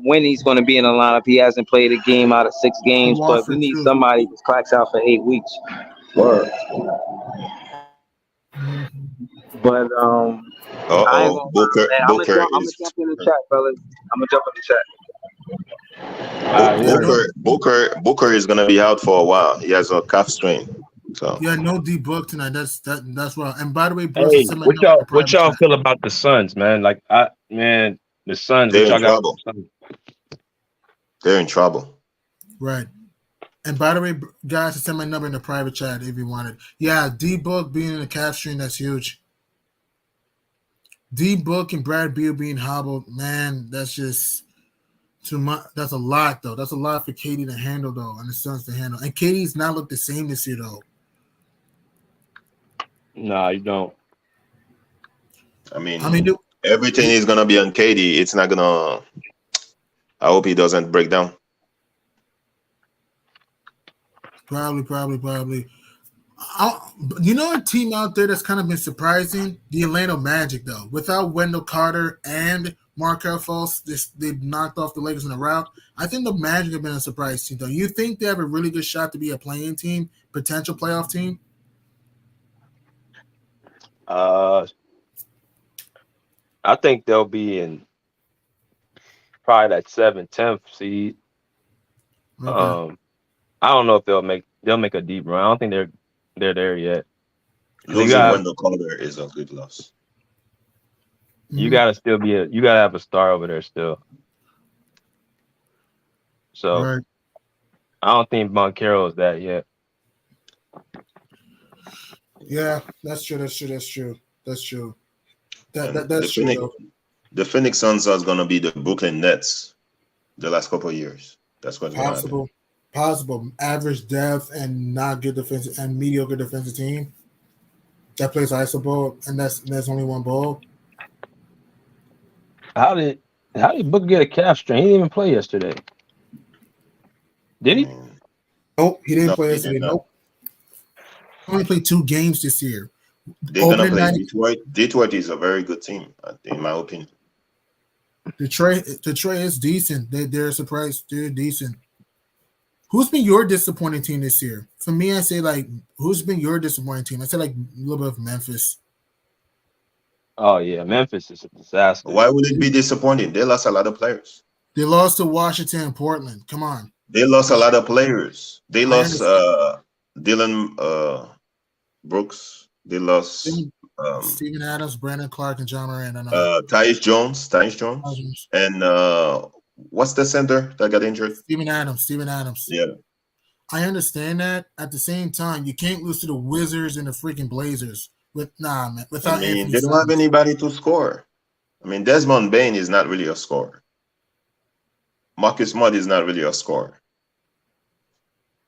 when he's going to be in the lineup. He hasn't played a game out of 6 games, but we need somebody who cracks out for 8 weeks. Word. But Booker I'm gonna jump in the chat, fellas. I'm gonna jump in the chat. Booker is gonna be out for a while. He has a calf strain. So yeah, no D Book tonight. That's wrong. And by the way, Bruce, what y'all feel about the Suns, man? The Suns. They're in trouble. They're in trouble. Right. And by the way, guys, send my number in the private chat if you wanted. Yeah, D Book being in the calf strain, that's huge. D Book and Brad Beal being hobbled, man, that's just too much. That's a lot, though. That's a lot for KD to handle, though, and the Suns to handle. And KD's not looked the same this year, though. Nah, you don't. I mean everything is gonna be on KD. It's not gonna. I hope he doesn't break down. Probably. A team out there that's kind of been surprising? The Atlanta Magic, though. Without Wendell Carter and Markelle Fultz, they knocked off the Lakers in a rout. I think the Magic have been a surprise team, though. You think they have a really good shot to be a playing team, potential playoff team? I think they'll be in probably that 7th, 10th seed. Okay. I don't know if they'll make a deep run. I don't think they're there yet. Losing Wendell Carter is a good loss. You gotta have a star over there still. So right. I don't think Moncarroll is that yet. Yeah, that's true. That's true. The Phoenix Suns are going to be the Brooklyn Nets the last couple of years. That's what's possible. Average depth and not good defensive and mediocre defensive team that plays iso ball, and that's only one ball. How did Booker get a calf strain? He didn't even play yesterday. Did he? Nope, he didn't play yesterday. Nope. He only played 2 games this year. They're gonna play Detroit. Detroit is a very good team, in my opinion. Detroit is decent. They're a surprise. They're decent. Who's been your disappointing team this year? For me, I say who's been your disappointing team? I say a little bit of Memphis. Oh yeah, Memphis is a disaster. Why would it be disappointing? They lost a lot of players. They lost to Washington and Portland. Come on. They lost a lot of players. They lost Dylan Brooks. They lost Steven Adams, Brandon Clark, and John Moran. Tyus Jones, and what's the center that got injured? Steven Adams. Yeah. I understand that. At the same time, you can't lose to the Wizards and the freaking Blazers. They don't have anybody to score. Desmond Bane is not really a scorer. Marcus Smart is not really a scorer.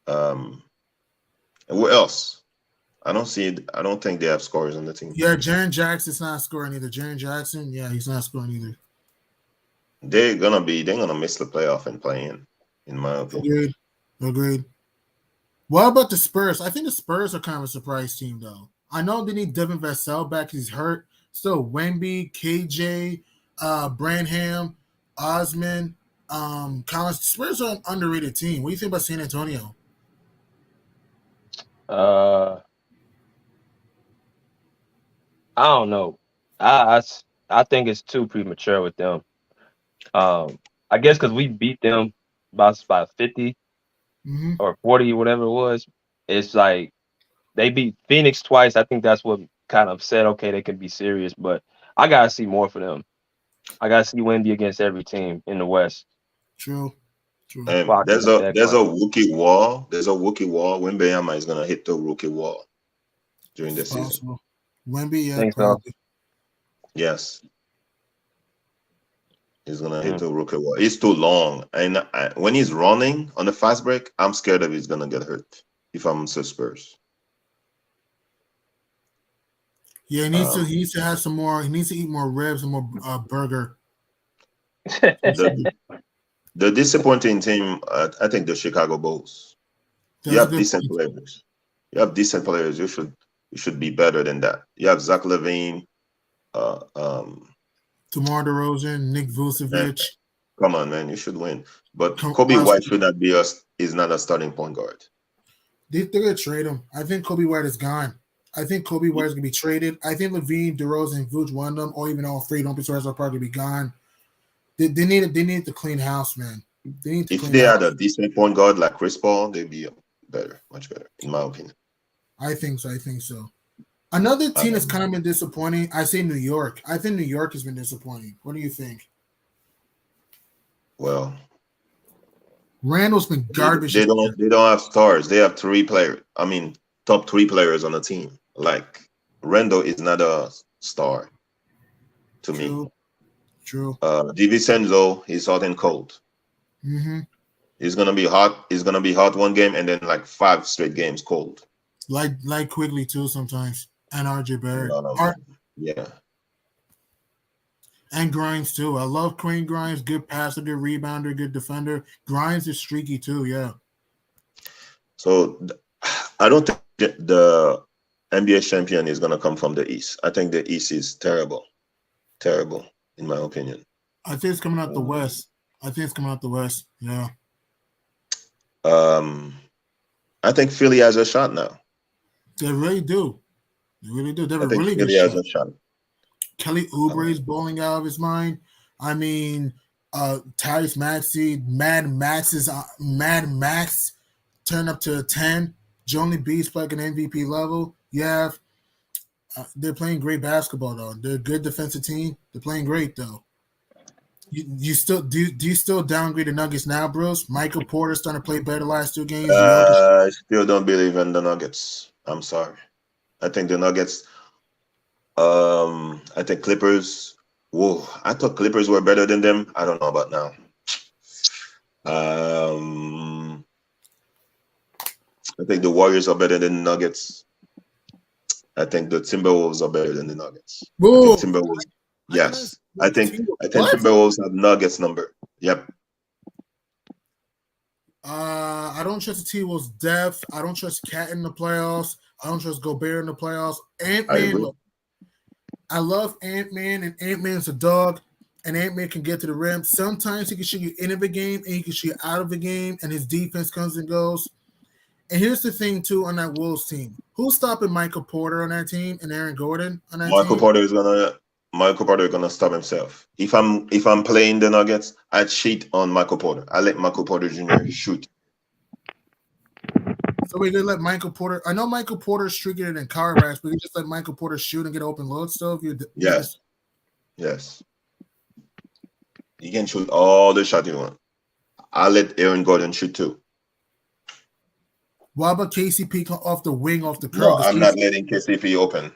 Who else? I don't think they have scorers on the team. Yeah, Jaren Jackson's not scoring either. Jaren Jackson, yeah, he's not scoring either. they're gonna miss the playoff and play in my opinion. Agreed. What about the Spurs? I think the Spurs are kind of a surprise team, though. I know they need Devin Vassell back. He's hurt. Still, Wemby, KJ, Branham, Osman, Collins. The Spurs are an underrated team. What do you think about San Antonio? I don't know. I think it's too premature with them. I guess because we beat them by 50 or 40, whatever it was. It's like they beat Phoenix twice. I think that's what kind of said, okay, they can be serious. But I gotta see more for them. I gotta see Wemby against every team in the West. True. There's a rookie wall. There's a rookie wall. Wembanyama is gonna hit the rookie wall during the season. Wemby, yeah, Thanks, probably. Yes. He's gonna hit the rookie wall. It's too long, and when he's running on the fast break, I'm scared that he's gonna get hurt. If I'm the Spurs, yeah, he needs to have some more. He needs to eat more ribs and more burger. The disappointing team, I think, the Chicago Bulls. You have decent players. You should be better than that. You have Zach LaVine. DeMar DeRozan, Nick Vucevic. Come on, man, you should win. But Kobe White should not be is not a starting point guard. They're gonna trade him. I think Kobe White is gone. I think Kobe White is gonna be traded. I think LaVine, DeRozan, and Vuce, one of them, or even all three. Don't be surprised, are probably gonna be gone. They need to clean house, man. If they had a decent point guard like Chris Paul, they'd be better, much better, in my opinion. I think so. Another team that's kind of been disappointing, I say New York. I think New York has been disappointing. What do you think? Well, Randall's been garbage. They don't have stars. They have top 3 players on the team. Like Randall is not a star to me. True. DiVincenzo, he's hot and cold. He's gonna be hot. He's gonna be hot one game and then like 5 straight games cold. Like Quigley too sometimes. And RJ Barrett. Yeah. And Grimes too. I love Quinn Grimes. Good passer, good rebounder, good defender. Grimes is streaky too, yeah. So I don't think the NBA champion is going to come from the East. I think the East is terrible. Terrible, in my opinion. I think it's coming out the West. Yeah. I think Philly has a shot now. They really do. They have a really Philly good has a shot. Kelly Oubre is bowling out of his mind. I mean, Tyrese Maxey, Mad Max turned up to a 10. Johnny Beast playing an MVP level. Yeah, they're playing great basketball though. They're a good defensive team. They're playing great though. You still do you still downgrade the Nuggets now, Bruce? Michael Porter starting to play better the last 2 games. I still don't believe in the Nuggets. I'm sorry. I think the Nuggets. I think Clippers. Whoa, I thought Clippers were better than them. I don't know about now. I think the Warriors are better than the Nuggets. I think the Timberwolves are better than the Nuggets. Whoa. I think Timberwolves. Yes, I think Timberwolves have Nuggets number. Yep. I don't trust the T-Wolves' depth. I don't trust Cat in the playoffs. I don't trust Gobert in the playoffs. Ant-Man, I love Ant-Man, and Ant-Man's a dog, and Ant-Man can get to the rim. Sometimes he can shoot you into the game, and he can shoot you out of the game, and his defense comes and goes. And here's the thing, too, on that Wolves team. Who's stopping Michael Porter on that team and Aaron Gordon on that team? Michael Porter is gonna stop himself. If I'm playing the Nuggets, I cheat on Michael Porter. I let Michael Porter Jr. shoot. So we did let Michael Porter. I know Michael Porter's streakier than Carbass, but we just let Michael Porter shoot and get open looks. So if you yes. You can shoot all the shots you want. I let Aaron Gordon shoot too. What about KCP off the wing, off the curve? No, I'm not letting KCP open.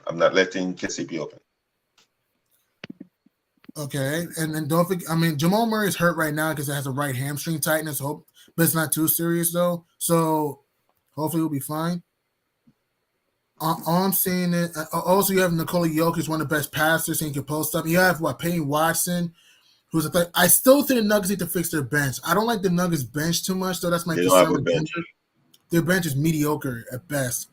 Okay, and then don't forget. I mean, Jamal Murray is hurt right now because he has a right hamstring tightness. But it's not too serious though. So hopefully he'll be fine. All I'm saying is, also you have Nikola Jokic, one of the best passers, and he can post up. You have Peyton Watson, who's a threat. I still think the Nuggets need to fix their bench. I don't like the Nuggets bench too much, though. That's my concern. Their bench is mediocre at best.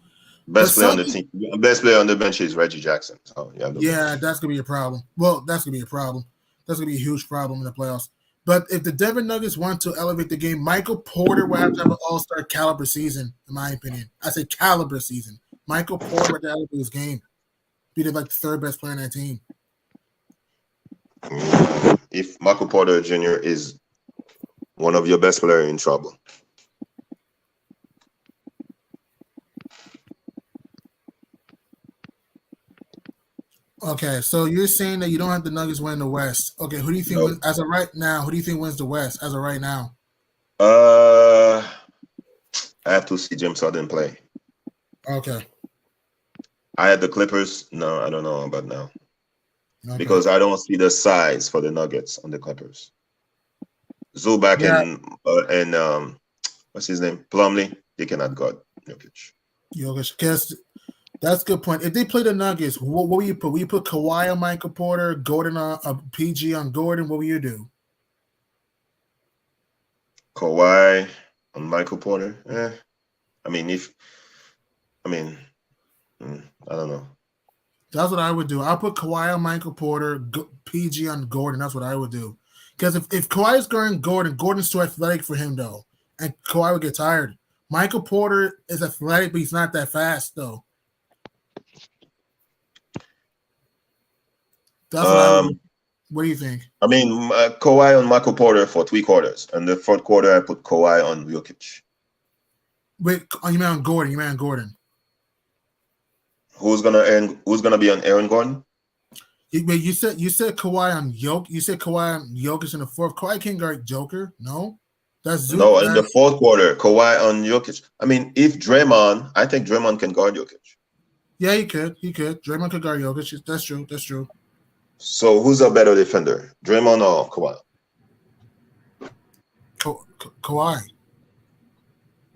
Best player on the team. Best player on the bench is Reggie Jackson. So yeah, that's gonna be a problem. Well, that's gonna be a problem. That's gonna be a huge problem in the playoffs. But if the Denver Nuggets want to elevate the game, Michael Porter will have to have an all-star caliber season, in my opinion. I say caliber season. Michael Porter would elevate his game. Be the third best player on that team. If Michael Porter Jr. is one of your best players, in trouble. Okay, so you're saying that you don't have the Nuggets win the West. Okay, who do you think wins, as of right now? Who do you think wins the West as of right now? I have to see James Harden play. Okay. I had the Clippers. No, I don't know about now. Okay. Because I don't see the size for the Nuggets on the Clippers. Zubac and what's his name? Plumlee, they cannot guard Jokic. Jokic, that's a good point. If they play the Nuggets, what will you put? Will you put Kawhi on Michael Porter, Gordon on PG on Gordon? What will you do? Kawhi on Michael Porter? I don't know. That's what I would do. I'll put Kawhi on Michael Porter, PG on Gordon. That's what I would do. Because if Kawhi is guarding Gordon, Gordon's too athletic for him, though. And Kawhi would get tired. Michael Porter is athletic, but he's not that fast, though. That's what I would. What do you think? Kawhi on Michael Porter for 3 quarters. And the 4th quarter, I put Kawhi on Jokic. Wait, you mean on Gordon? You mean on Gordon? Who's gonna be on Aaron Gordon? You said Kawhi on Jokic. You said Kawhi on Jokic in the 4th. Kawhi can't guard Joker. No, that's Zubac. No, in the 4th quarter, Kawhi on Jokic. If Draymond, I think Draymond can guard Jokic. Yeah, he could. Draymond could guard Jokic. That's true. So who's a better defender, Draymond or Kawhi? Kawhi.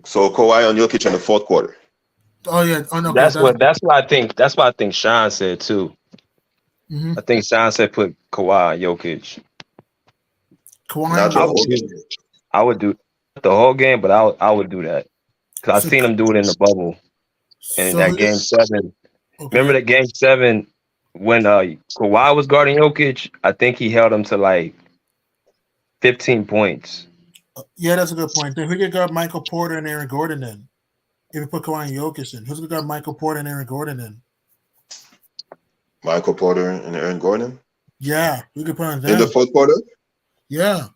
So Kawhi on Jokic in the 4th quarter. Oh yeah. Oh no. That's what I think. That's what I think Sean said too. Mm-hmm. I think Sean said put Kawhi on Jokic. I would do the whole game, but I would do that because I've seen him do it in the bubble. And in that game 7, remember that game 7 when Kawhi was guarding Jokic? I think he held him to like 15 points. Yeah, that's a good point. Then who could guard Michael Porter and Aaron Gordon then? If we put Kawhi and Jokic in, who's going to guard Michael Porter and Aaron Gordon in? Michael Porter and Aaron Gordon? Yeah, we could put on them. In the 4th quarter? Yeah.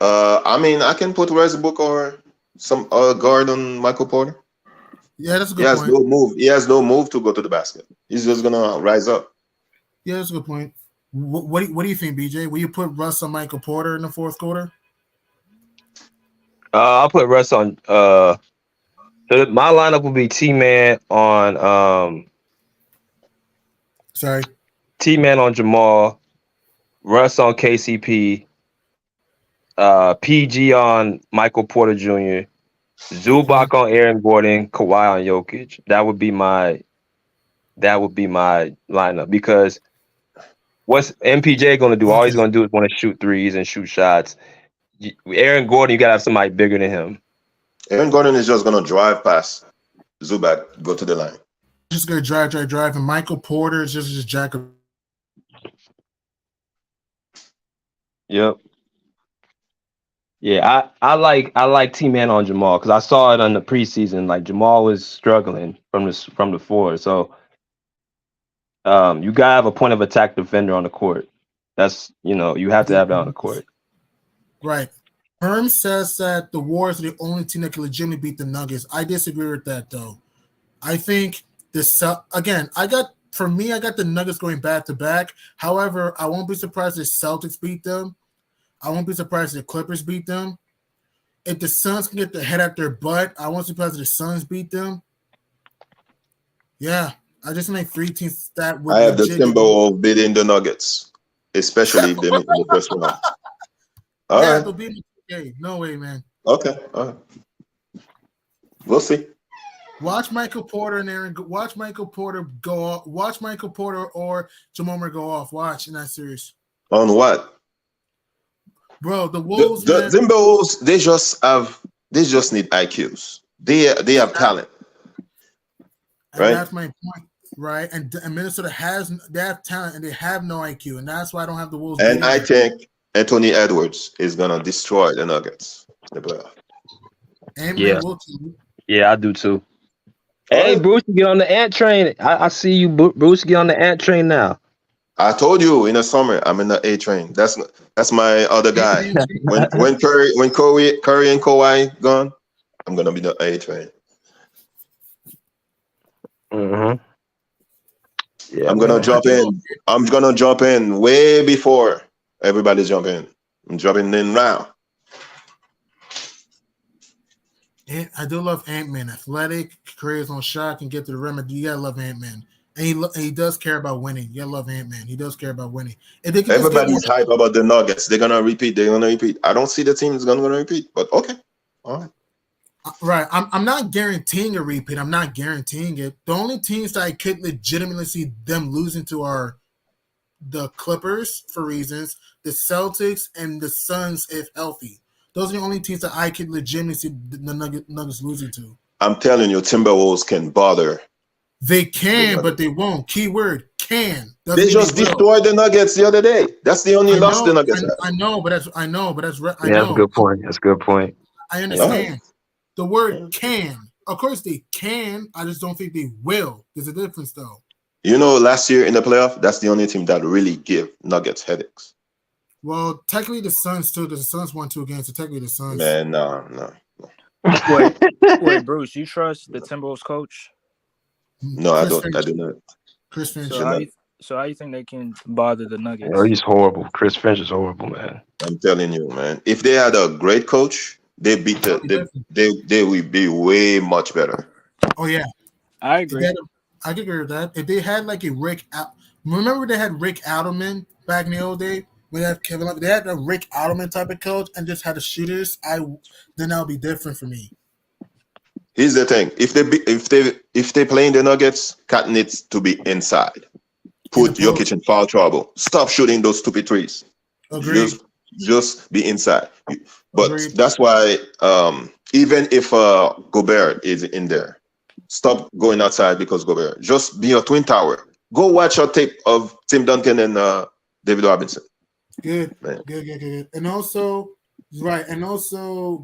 I can put Westbrook or some guard on Michael Porter. Yeah, that's a good point. He has no move to go to the basket. He's just going to rise up. Yeah, that's a good point. What do you think, BJ? Will you put Russ on Michael Porter in the 4th quarter? I'll put Russ on. So my lineup will be T-Man on. T-Man on Jamal, Russ on KCP, PG on Michael Porter Jr., Zubac on Aaron Gordon, Kawhi on Jokic. That would be my lineup because what's MPJ going to do? All he's going to do is want to shoot threes and shoot shots. Aaron Gordon, you got to have somebody bigger than him. Aaron Gordon is just going to drive past Zubac, go to the line. Just going to drive, and Michael Porter is just jack up. Yep. Yeah, I like T-Man on Jamal because I saw it on the preseason. Like Jamal was struggling from the floor, so you gotta have a point of attack defender on the court. That's you have to have that on the court. Right. Herm says that the Warriors are the only team that can legitimately beat the Nuggets. I disagree with that though. I think again, I got the Nuggets going back to back. However, I won't be surprised if Celtics beat them. I won't be surprised if the Clippers beat them. If the Suns can get their head out their butt, I won't be surprised if the Suns beat them. Yeah, I just make 3 teams that would. I have the symbol of beating the Nuggets, especially if they make the first round. All right. They'll beat them. No way, man. Okay, all right. We'll see. Watch Michael Porter and Aaron. Watch Michael Porter go off. Watch Michael Porter or Jamal Murray go off. Watch in that series. On what? Bro, the Wolves. The Timberwolves, they just need IQs. They have talent. Right. That's my point. Right. And Minnesota they have talent and they have no IQ. And that's why I don't have the Wolves. And I think Anthony Edwards is gonna destroy the Nuggets in the playoff. Yeah, I do too. Hey, Bruce, get on the ant train. I see you, Bruce. Get on the ant train now. I told you in the summer I'm in the A train. That's my other guy. when Curry and Kawhi gone, I'm gonna be the A train. Mm-hmm. Yeah, I'm gonna jump in. I'm gonna jump in way before everybody's jumping. I'm jumping in now. I do love Ant-Man. Athletic, creates on shot, can get to the rim. You gotta love Ant-Man. And he does care about winning. You gotta love Ant-Man. He does care about winning. Everybody's hype about the Nuggets. They're gonna repeat. I don't see the team is gonna repeat, but okay. All right. Right. I'm not guaranteeing a repeat. I'm not guaranteeing it. The only teams that I could legitimately see them losing to are the Clippers for reasons, the Celtics, and the Suns if healthy. Those are the only teams that I could legitimately see the Nuggets losing to. I'm telling you, Timberwolves can bother. They can, but they won't. Keyword can. They just destroyed the Nuggets the other day. That's the only loss the Nuggets have. I know, but that's a good point. That's a good point. I understand. The word can. Of course they can. I just don't think they will. There's a difference though. You know, last year in the playoff, that's the only team that really give Nuggets headaches. Well, technically the Suns too. The Suns won 2 games, so technically the Suns. Man, no. Wait, Bruce, you trust the Timberwolves coach? No, I don't. I do not. Chris Finch. So how you think they can bother the Nuggets? Oh, he's horrible. Chris Finch is horrible, man. I'm telling you, man. If they had a great coach, they would be way much better. Oh yeah, I agree. I could agree with that. If they had like a remember they had Rick Adelman back in the old day when they had Kevin Love. They had a Rick Adelman type of coach and just had the shooters. Then that would be different for me. Here's the thing: if they play in the Nuggets, Cat needs to be inside. Put Jokic in foul trouble. Stop shooting those stupid threes. Agreed. Just be inside. But that's why even if Gobert is in there, stop going outside because Gobert. Just be a twin tower. Go watch a tape of Tim Duncan and David Robinson. Good. And also,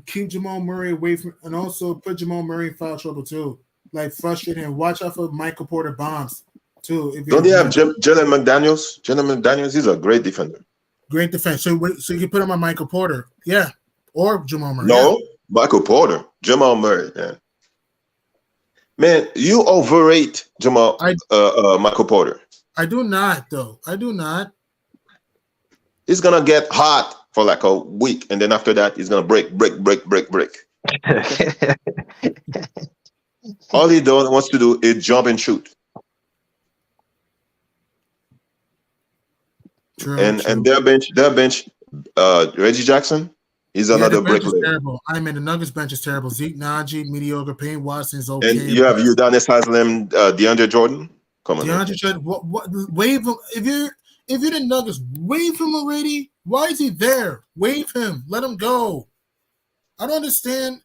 keep Jamal Murray away from, and also put Jamal Murray in foul trouble too. Like frustrate him. Watch out for Michael Porter bombs too. Don't they have Jalen McDaniels? Jalen McDaniels, he's a great defender. Great defense. So you can put him on Michael Porter, yeah, or Jamal Murray. No, yeah. Michael Porter, Jamal Murray, yeah. Man, you overrate Michael Porter. I do not, though. I do not. He's gonna get hot for like a week, and then after that, he's gonna break. All he wants to do is jump and shoot. True. And their bench, Reggie Jackson, he's another brick layer. Terrible. I mean, the Nuggets bench is terrible. Zeke Naji, mediocre. Payne Watson's okay. And you have Udonis Haslem, DeAndre Jordan. Come on, DeAndre Jordan. What? Wave him if you're the Nuggets. Wave him already. Why is he there? Wave him. Let him go. I don't understand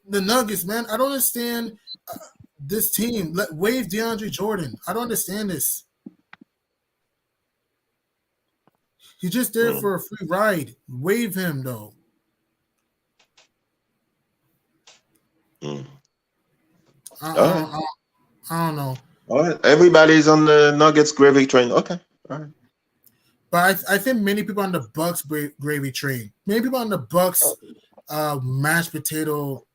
the Nuggets, man. I don't understand this team. Wave DeAndre Jordan. I don't understand this. He's just there for a free ride. Wave him, though. I don't know. All right. Everybody's on the Nuggets gravy train. Okay. All right. But I think many people on the Bucks gravy train. Many people on the Bucks mashed potato.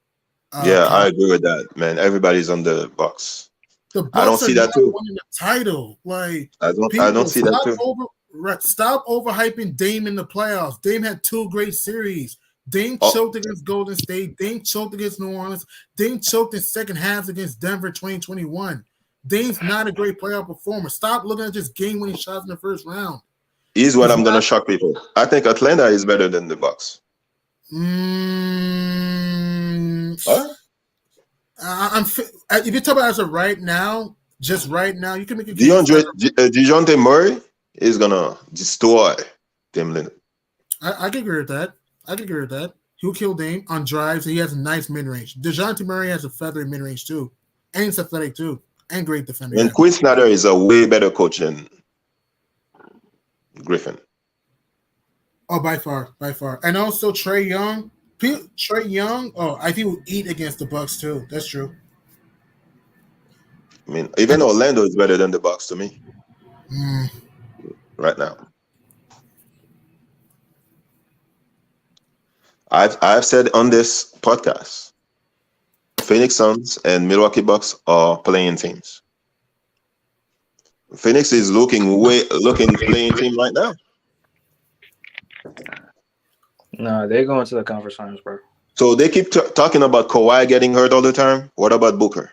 I agree with that, man. Everybody's on the Bucks. The Bucks I don't see that too. Winning the title, like I don't see that too. Stop overhyping Dame in the playoffs. Dame had 2 great series. Dame choked against Golden State. Dame choked against New Orleans. Dame choked in second halves against Denver 2021. Dame's not a great playoff performer. Stop looking at just game-winning shots in the first round. Here's what I'm going to shock people. I think Atlanta is better than the Bucks. If you talk about as of right now, just right now, you can make a DeJounte Murray is going to destroy Dame Lillard. I can agree with that. He'll kill Dame on drives. He has a nice mid-range. DeJounte Murray has a feathery mid-range too. And he's athletic too. And great defender. And Quinn Snyder is a way better coach than Griffin. Oh, by far. And also Trae Young. I think will eat against the Bucks too. That's true. I mean, even Orlando is better than the Bucks to me. Right now. I've said on this podcast, Phoenix Suns and Milwaukee Bucks are playing teams. Phoenix is looking playing team right now. No, they're going to the conference finals, bro. So they keep talking about Kawhi getting hurt all the time. What about Booker?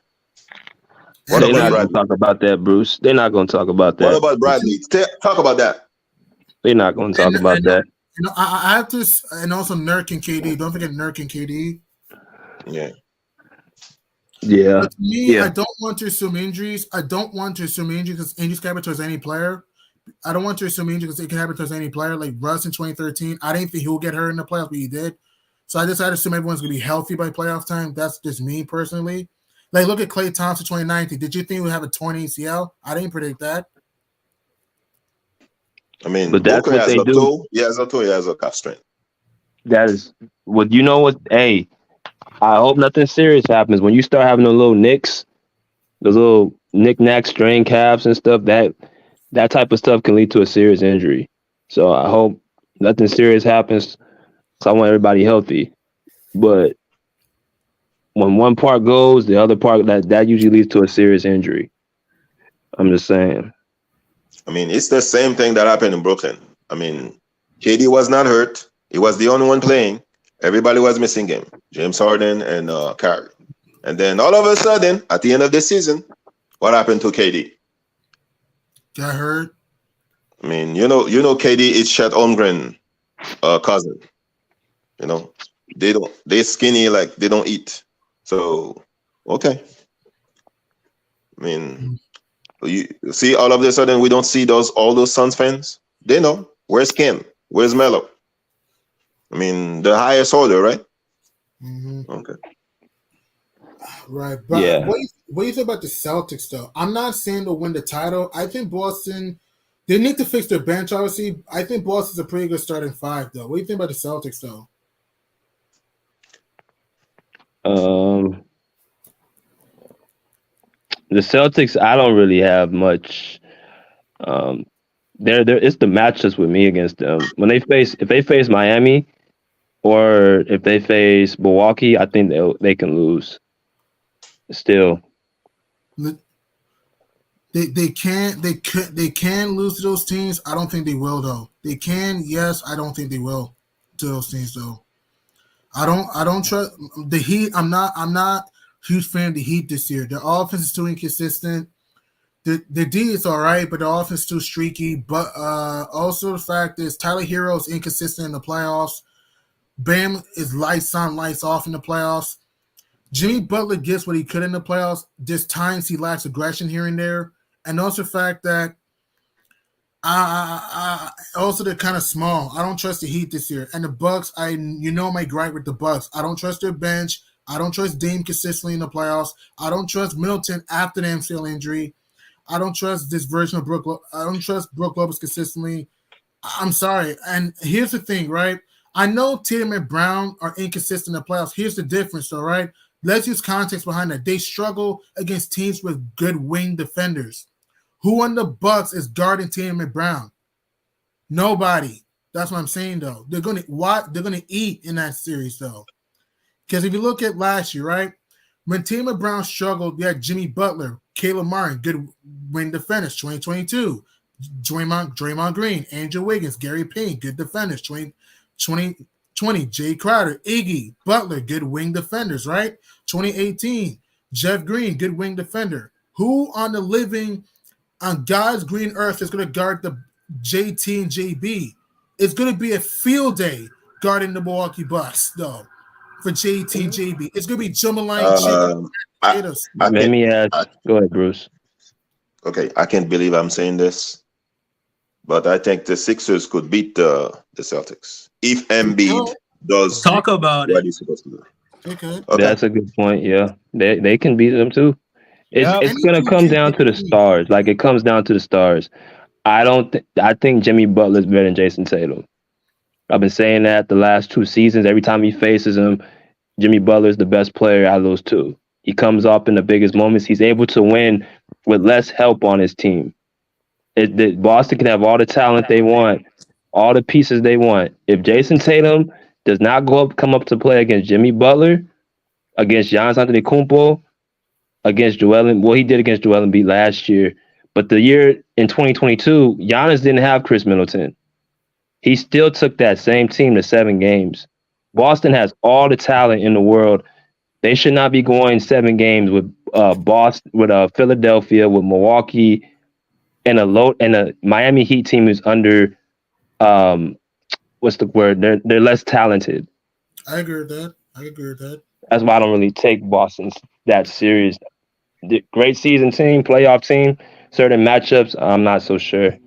They're not going to talk about that, Bruce. They're not going to talk about that. What about Bradley? Talk about that. They're not going to talk about that. I have to, and also Nurk and KD. Don't forget Nurk and KD. Yeah. But to me, I don't want to assume injuries. Because injuries can happen towards any player. I don't want to assume injuries because it can happen towards any player. Like Russ in 2013, I didn't think he would get hurt in the playoffs, but he did. So I decided to assume everyone's going to be healthy by playoff time. That's just me personally. Like, look at Klay Thompson 2019. Did you think he would have a torn ACL? I didn't predict that. I mean, but that's Booker what they do. He has a calf strain. That is what you know. What? Hey, I hope nothing serious happens when you start having those little nicks, those little knick-knack strain calves and stuff. That type of stuff can lead to a serious injury. So I hope nothing serious happens. So I want everybody healthy. But when one part goes, the other part that usually leads to a serious injury. I'm just saying. I mean, it's the same thing that happened in Brooklyn. I mean, KD was not hurt. He was the only one playing. Everybody was missing him. James Harden and Kyrie. And then all of a sudden, at the end of the season, what happened to KD? Got hurt. I mean, you know, KD is Chet Holmgren cousin. You know, they're skinny, like they don't eat. So, okay. I mean, you see, all of a sudden we don't see all those Suns fans. They know. Where's Kim? Where's Melo? I mean, the highest order, right? Mm-hmm. Okay. Right. But what do you think about the Celtics, though? I'm not saying they'll win the title. I think Boston, they need to fix their bench, obviously. I think Boston's a pretty good starting five, though. What do you think about the Celtics, though? The Celtics, I don't really have much. It's the matchups with me against them. If they face Miami, or if they face Milwaukee, I think they can lose. Still, they can lose to those teams. I don't think they will, though. They can, yes. I don't think they will to those teams, though. I don't trust the Heat. I'm not a huge fan of the Heat this year. Their offense is too inconsistent. The D is all right, but the offense is too streaky. But also the fact is Tyler Hero is inconsistent in the playoffs. Bam is lights on, lights off in the playoffs. Jimmy Butler gets what he could in the playoffs. There's times he lacks aggression here and there. And also the fact that also they're kind of small. I don't trust the Heat this year. And the Bucks, my gripe with the Bucks. I don't trust their bench. I don't trust Dame consistently in the playoffs. I don't trust Middleton after the MCL injury. I don't trust this version of Brook. I don't trust Brook Lopez consistently. I'm sorry. And here's the thing, right? I know Tatum and Brown are inconsistent in the playoffs. Here's the difference, though, right? Let's use context behind that. They struggle against teams with good wing defenders. Who on the Bucks is guarding Tatum and Brown? Nobody. That's what I'm saying, though. They're gonna eat in that series, though. Because if you look at last year, right? When Tatum and Brown struggled, you had Jimmy Butler, Caleb Martin, good wing defenders, 2022. Draymond Green, Andrew Wiggins, Gary Payne, good defenders, 2020. Jay Crowder, Iggy, Butler, good wing defenders, right? 2018, Jeff Green, good wing defender. Who on God's green earth is going to guard the JT and JB? It's going to be a field day guarding the Milwaukee Bucks, though, for JT and JB. It's going to be Jumalane. Let me ask. Go ahead, Bruce. Okay, I can't believe I'm saying this, but I think the Sixers could beat the Celtics if Embiid does talk about what it. he's supposed to do. Okay. That's a good point. Yeah, they can beat them too. Yep. It's gonna come down to the stars. Like it comes down to the stars. I think Jimmy Butler's better than Jason Tatum. I've been saying that the last 2 seasons. Every time he faces him, Jimmy Butler's the best player out of those two. He comes up in the biggest moments. He's able to win with less help on his team. Boston can have all the talent they want, all the pieces they want. If Jason Tatum does not come up to play against Jimmy Butler, against Giannis Antetokounmpo, against he did against Joel Embiid last year. But the year in 2022, Giannis didn't have Chris Middleton. He still took that same team to 7 games. Boston has all the talent in the world. They should not be going 7 games with Philadelphia, with Milwaukee, and a Miami Heat team who's under what's the word? They're less talented. I agree with that. That's why I don't really take Boston that serious. The great season team, playoff team, certain matchups, I'm not so sure.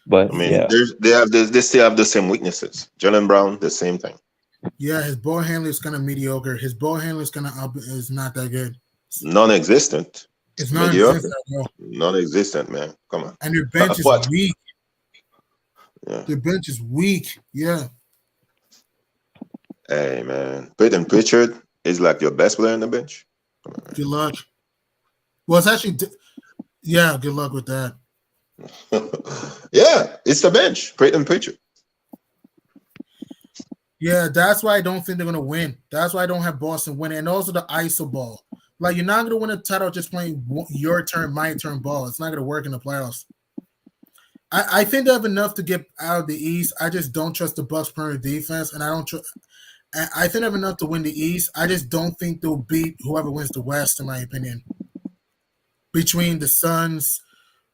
But I mean, yeah. they still have the same weaknesses. Jaylen Brown, the same thing. Yeah, his ball handling is kind of mediocre. His ball handling is not that good. Non-existent. It's non-existent. Non-existent, man. Come on. And their bench is weak. Yeah. Their bench is weak. Yeah. Hey, man. Peyton Pritchard is like your best player on the bench. Good luck. Well, it's actually, yeah, good luck with that. Yeah, it's the bench. Peyton Pritchard. Yeah, that's why I don't think they're going to win. That's why I don't have Boston winning. And also the ISO ball. Like, you're not going to win a title just playing your turn, my turn ball. It's not going to work in the playoffs. I think they have enough to get out of the East. I just don't trust the Bucks' perimeter defense, and I think they have enough to win the East. I just don't think they'll beat whoever wins the West, in my opinion. Between the Suns,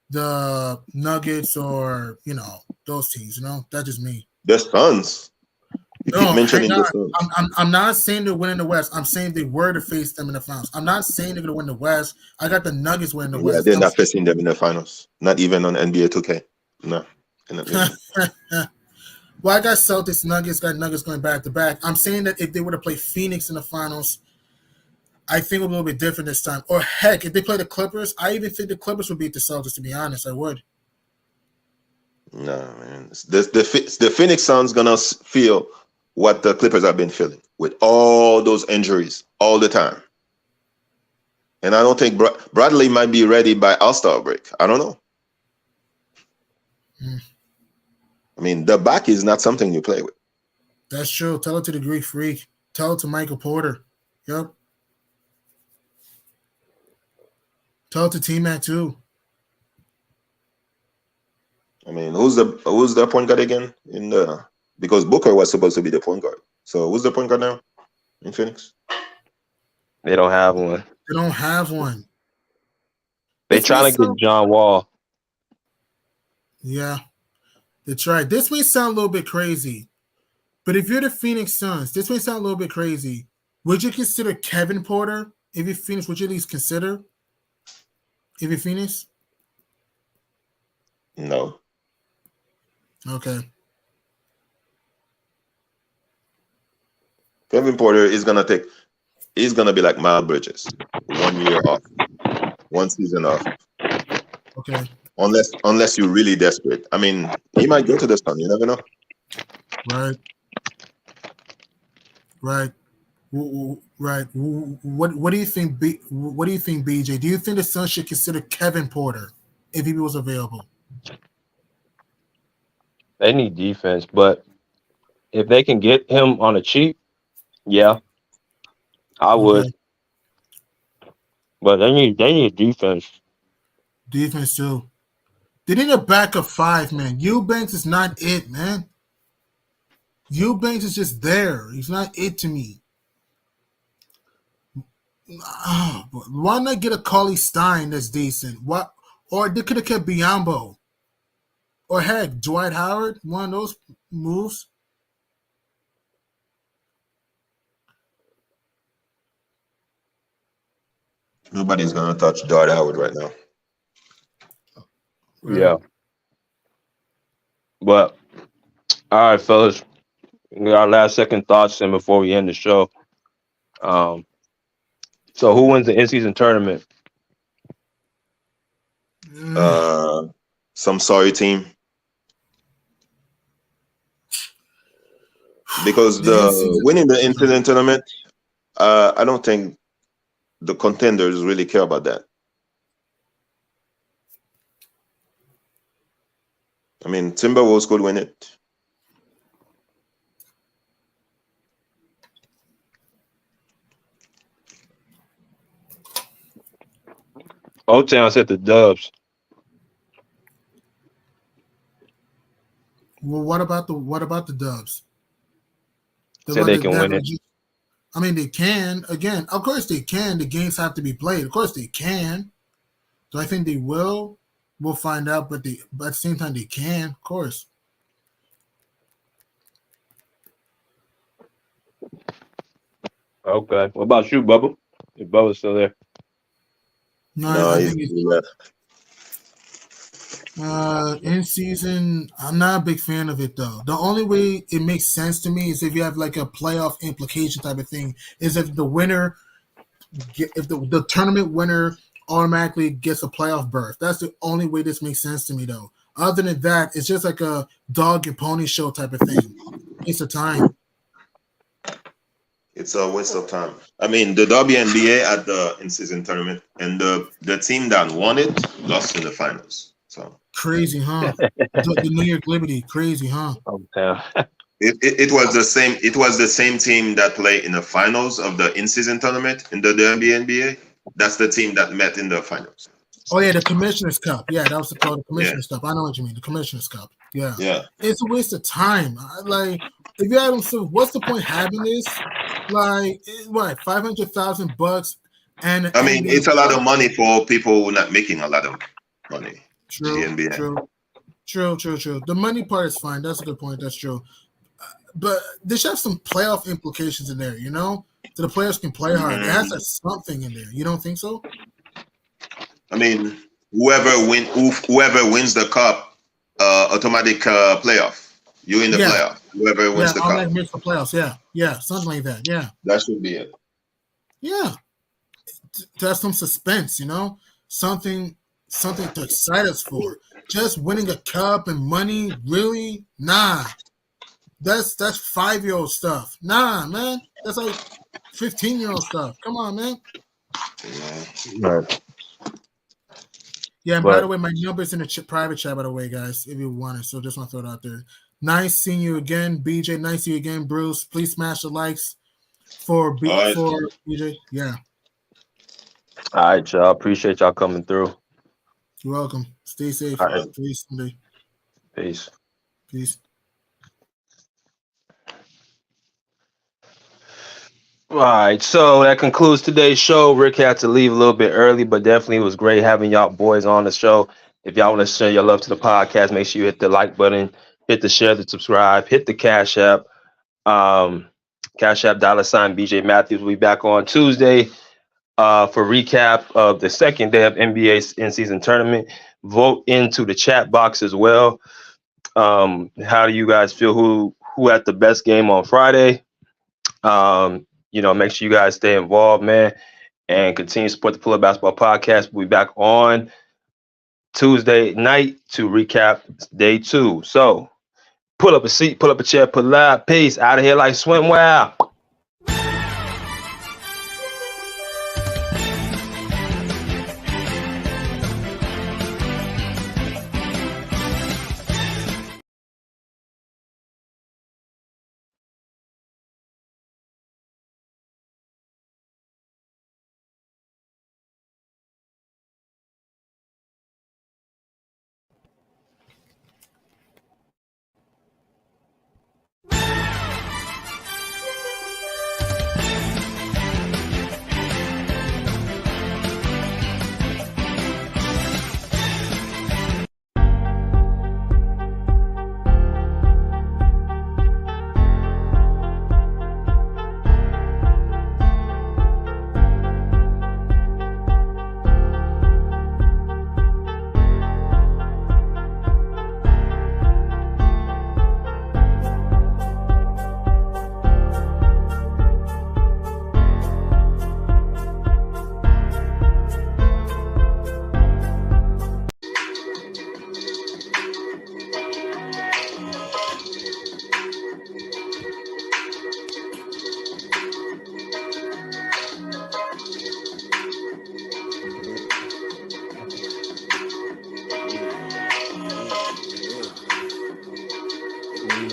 the Nuggets, or, those teams, That's just me. The Suns. I'm not saying they're winning the West. I'm saying they were to face them in the finals. I'm not saying they're going to win the West. I got the Nuggets winning the West. They're not facing them in the finals. Not even on NBA 2K. No. Well, I got Celtics, Nuggets, got Nuggets going back to back. I'm saying that if they were to play Phoenix in the finals, I think it would be a little bit different this time. Or heck, if they play the Clippers, I even think the Clippers would beat the Celtics, to be honest. I would. No, man. The Phoenix Suns going to feel what the Clippers have been feeling with all those injuries all the time. And I don't think Bradley might be ready by All-Star break. I don't know. I mean, the back is not something you play with. That's true. Tell it to the Greek Freak. Tell it to Michael Porter. Yep. Tell it to T-Mac too. I mean, who's the point guard again because Booker was supposed to be the point guard. So who's the point guard now in Phoenix? They don't have one. They don't have one. They trying to get John Wall. Yeah. They tried. This may sound a little bit crazy, but if you're the Phoenix Suns, this may sound a little bit crazy. Would you consider Kevin Porter if you're Phoenix? Would you at least consider if you're Phoenix? No. Okay. Kevin Porter is gonna be like Miles Bridges, 1 year off, 1 season off. Okay. Unless you're really desperate. I mean, he might go to the Sun. You never know. Right. What do you think? What do you think, BJ? Do you think the Suns should consider Kevin Porter if he was available? They need defense, but if they can get him on a cheap, yeah, I would. But they need defense. Defense too. They need a backup 5, man. Eubanks is not it, man. Eubanks is just there. He's not it to me. Why not get a Cauley Stein that's decent? What? Or they could have kept Biyombo. Or heck, Dwight Howard, one of those moves. Nobody's gonna touch Dwight Howard right now. Yeah. But all right, fellas, we got our last second thoughts in before we end the show. So who wins the in-season tournament? Some sorry team. Because winning the in-season tournament, I don't think the contenders really care about that. I mean, Timberwolves could win it. O-Town said the Dubs. Well, what about the Dubs? Said they can win it. I mean, they can. Again, of course they can. The games have to be played. Of course they can. Do I think they will? We'll find out. But at the same time, they can. Of course. Okay. What about you, Bubba? If Bubba's still there. No, I think in season, I'm not a big fan of it though. The only way it makes sense to me is if you have like a playoff implication type of thing. Is if the winner, if the tournament winner automatically gets a playoff berth. That's the only way this makes sense to me though. Other than that, it's just like a dog and pony show type of thing. It's a time. It's a waste of time. I mean, the WNBA at the in-season tournament, and the team that won it lost in the finals. So crazy, huh? the New York Liberty, crazy, huh? It was the same. It was the same team that played in the finals of the in-season tournament in the WNBA. That's the team that met in the finals. Oh yeah, the Commissioner's Cup. Yeah, that was called the Commissioner's Cup. I know what you mean. The Commissioner's Cup. Yeah. Yeah. It's a waste of time. Like, if you haven't, so what's the point having this? Like, what, $500,000? And I mean, it's a lot of money for people who are not making a lot of money. True. The money part is fine. That's a good point. That's true. But there should have some playoff implications in there, you know? So the players can play hard. It has to have something in there. You don't think so? I mean, whoever wins the cup, automatic playoff. You in the playoff. Whoever wins the cup. Makes the playoffs. Yeah, something like that. Yeah, that should be it. Yeah, to have some suspense, you know, something to excite us for. Just winning a cup and money, really? Nah, that's 5-year-old stuff. Nah, man, that's like 15-year-old stuff. Come on, man. Right. Yeah, and by the way, my number's in the private chat, by the way, guys, if you want it. So just want to throw it out there. Nice seeing you again, BJ. Nice seeing you again, Bruce. Please smash the likes for BJ. Yeah. All right, y'all. Appreciate y'all coming through. You're welcome. Stay safe. All right. Peace. Peace. All right, so that concludes today's show. Rick had to leave a little bit early, but definitely it was great having y'all boys on the show. If y'all want to share your love to the podcast, make sure you hit the like button, hit the share, the subscribe, hit the Cash App. Cash App $ BJ Matthews will be back on Tuesday for recap of the second day of NBA's in-season tournament. Vote into the chat box as well. How do you guys feel? Who had the best game on Friday? You know, make sure you guys stay involved, man, and continue to support the Pull Up Basketball Podcast. We'll be back on Tuesday night to recap day 2. So pull up a seat, pull up a chair, pull up. Peace. Out of here like swimwear.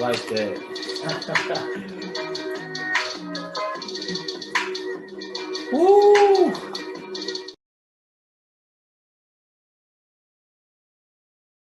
like that.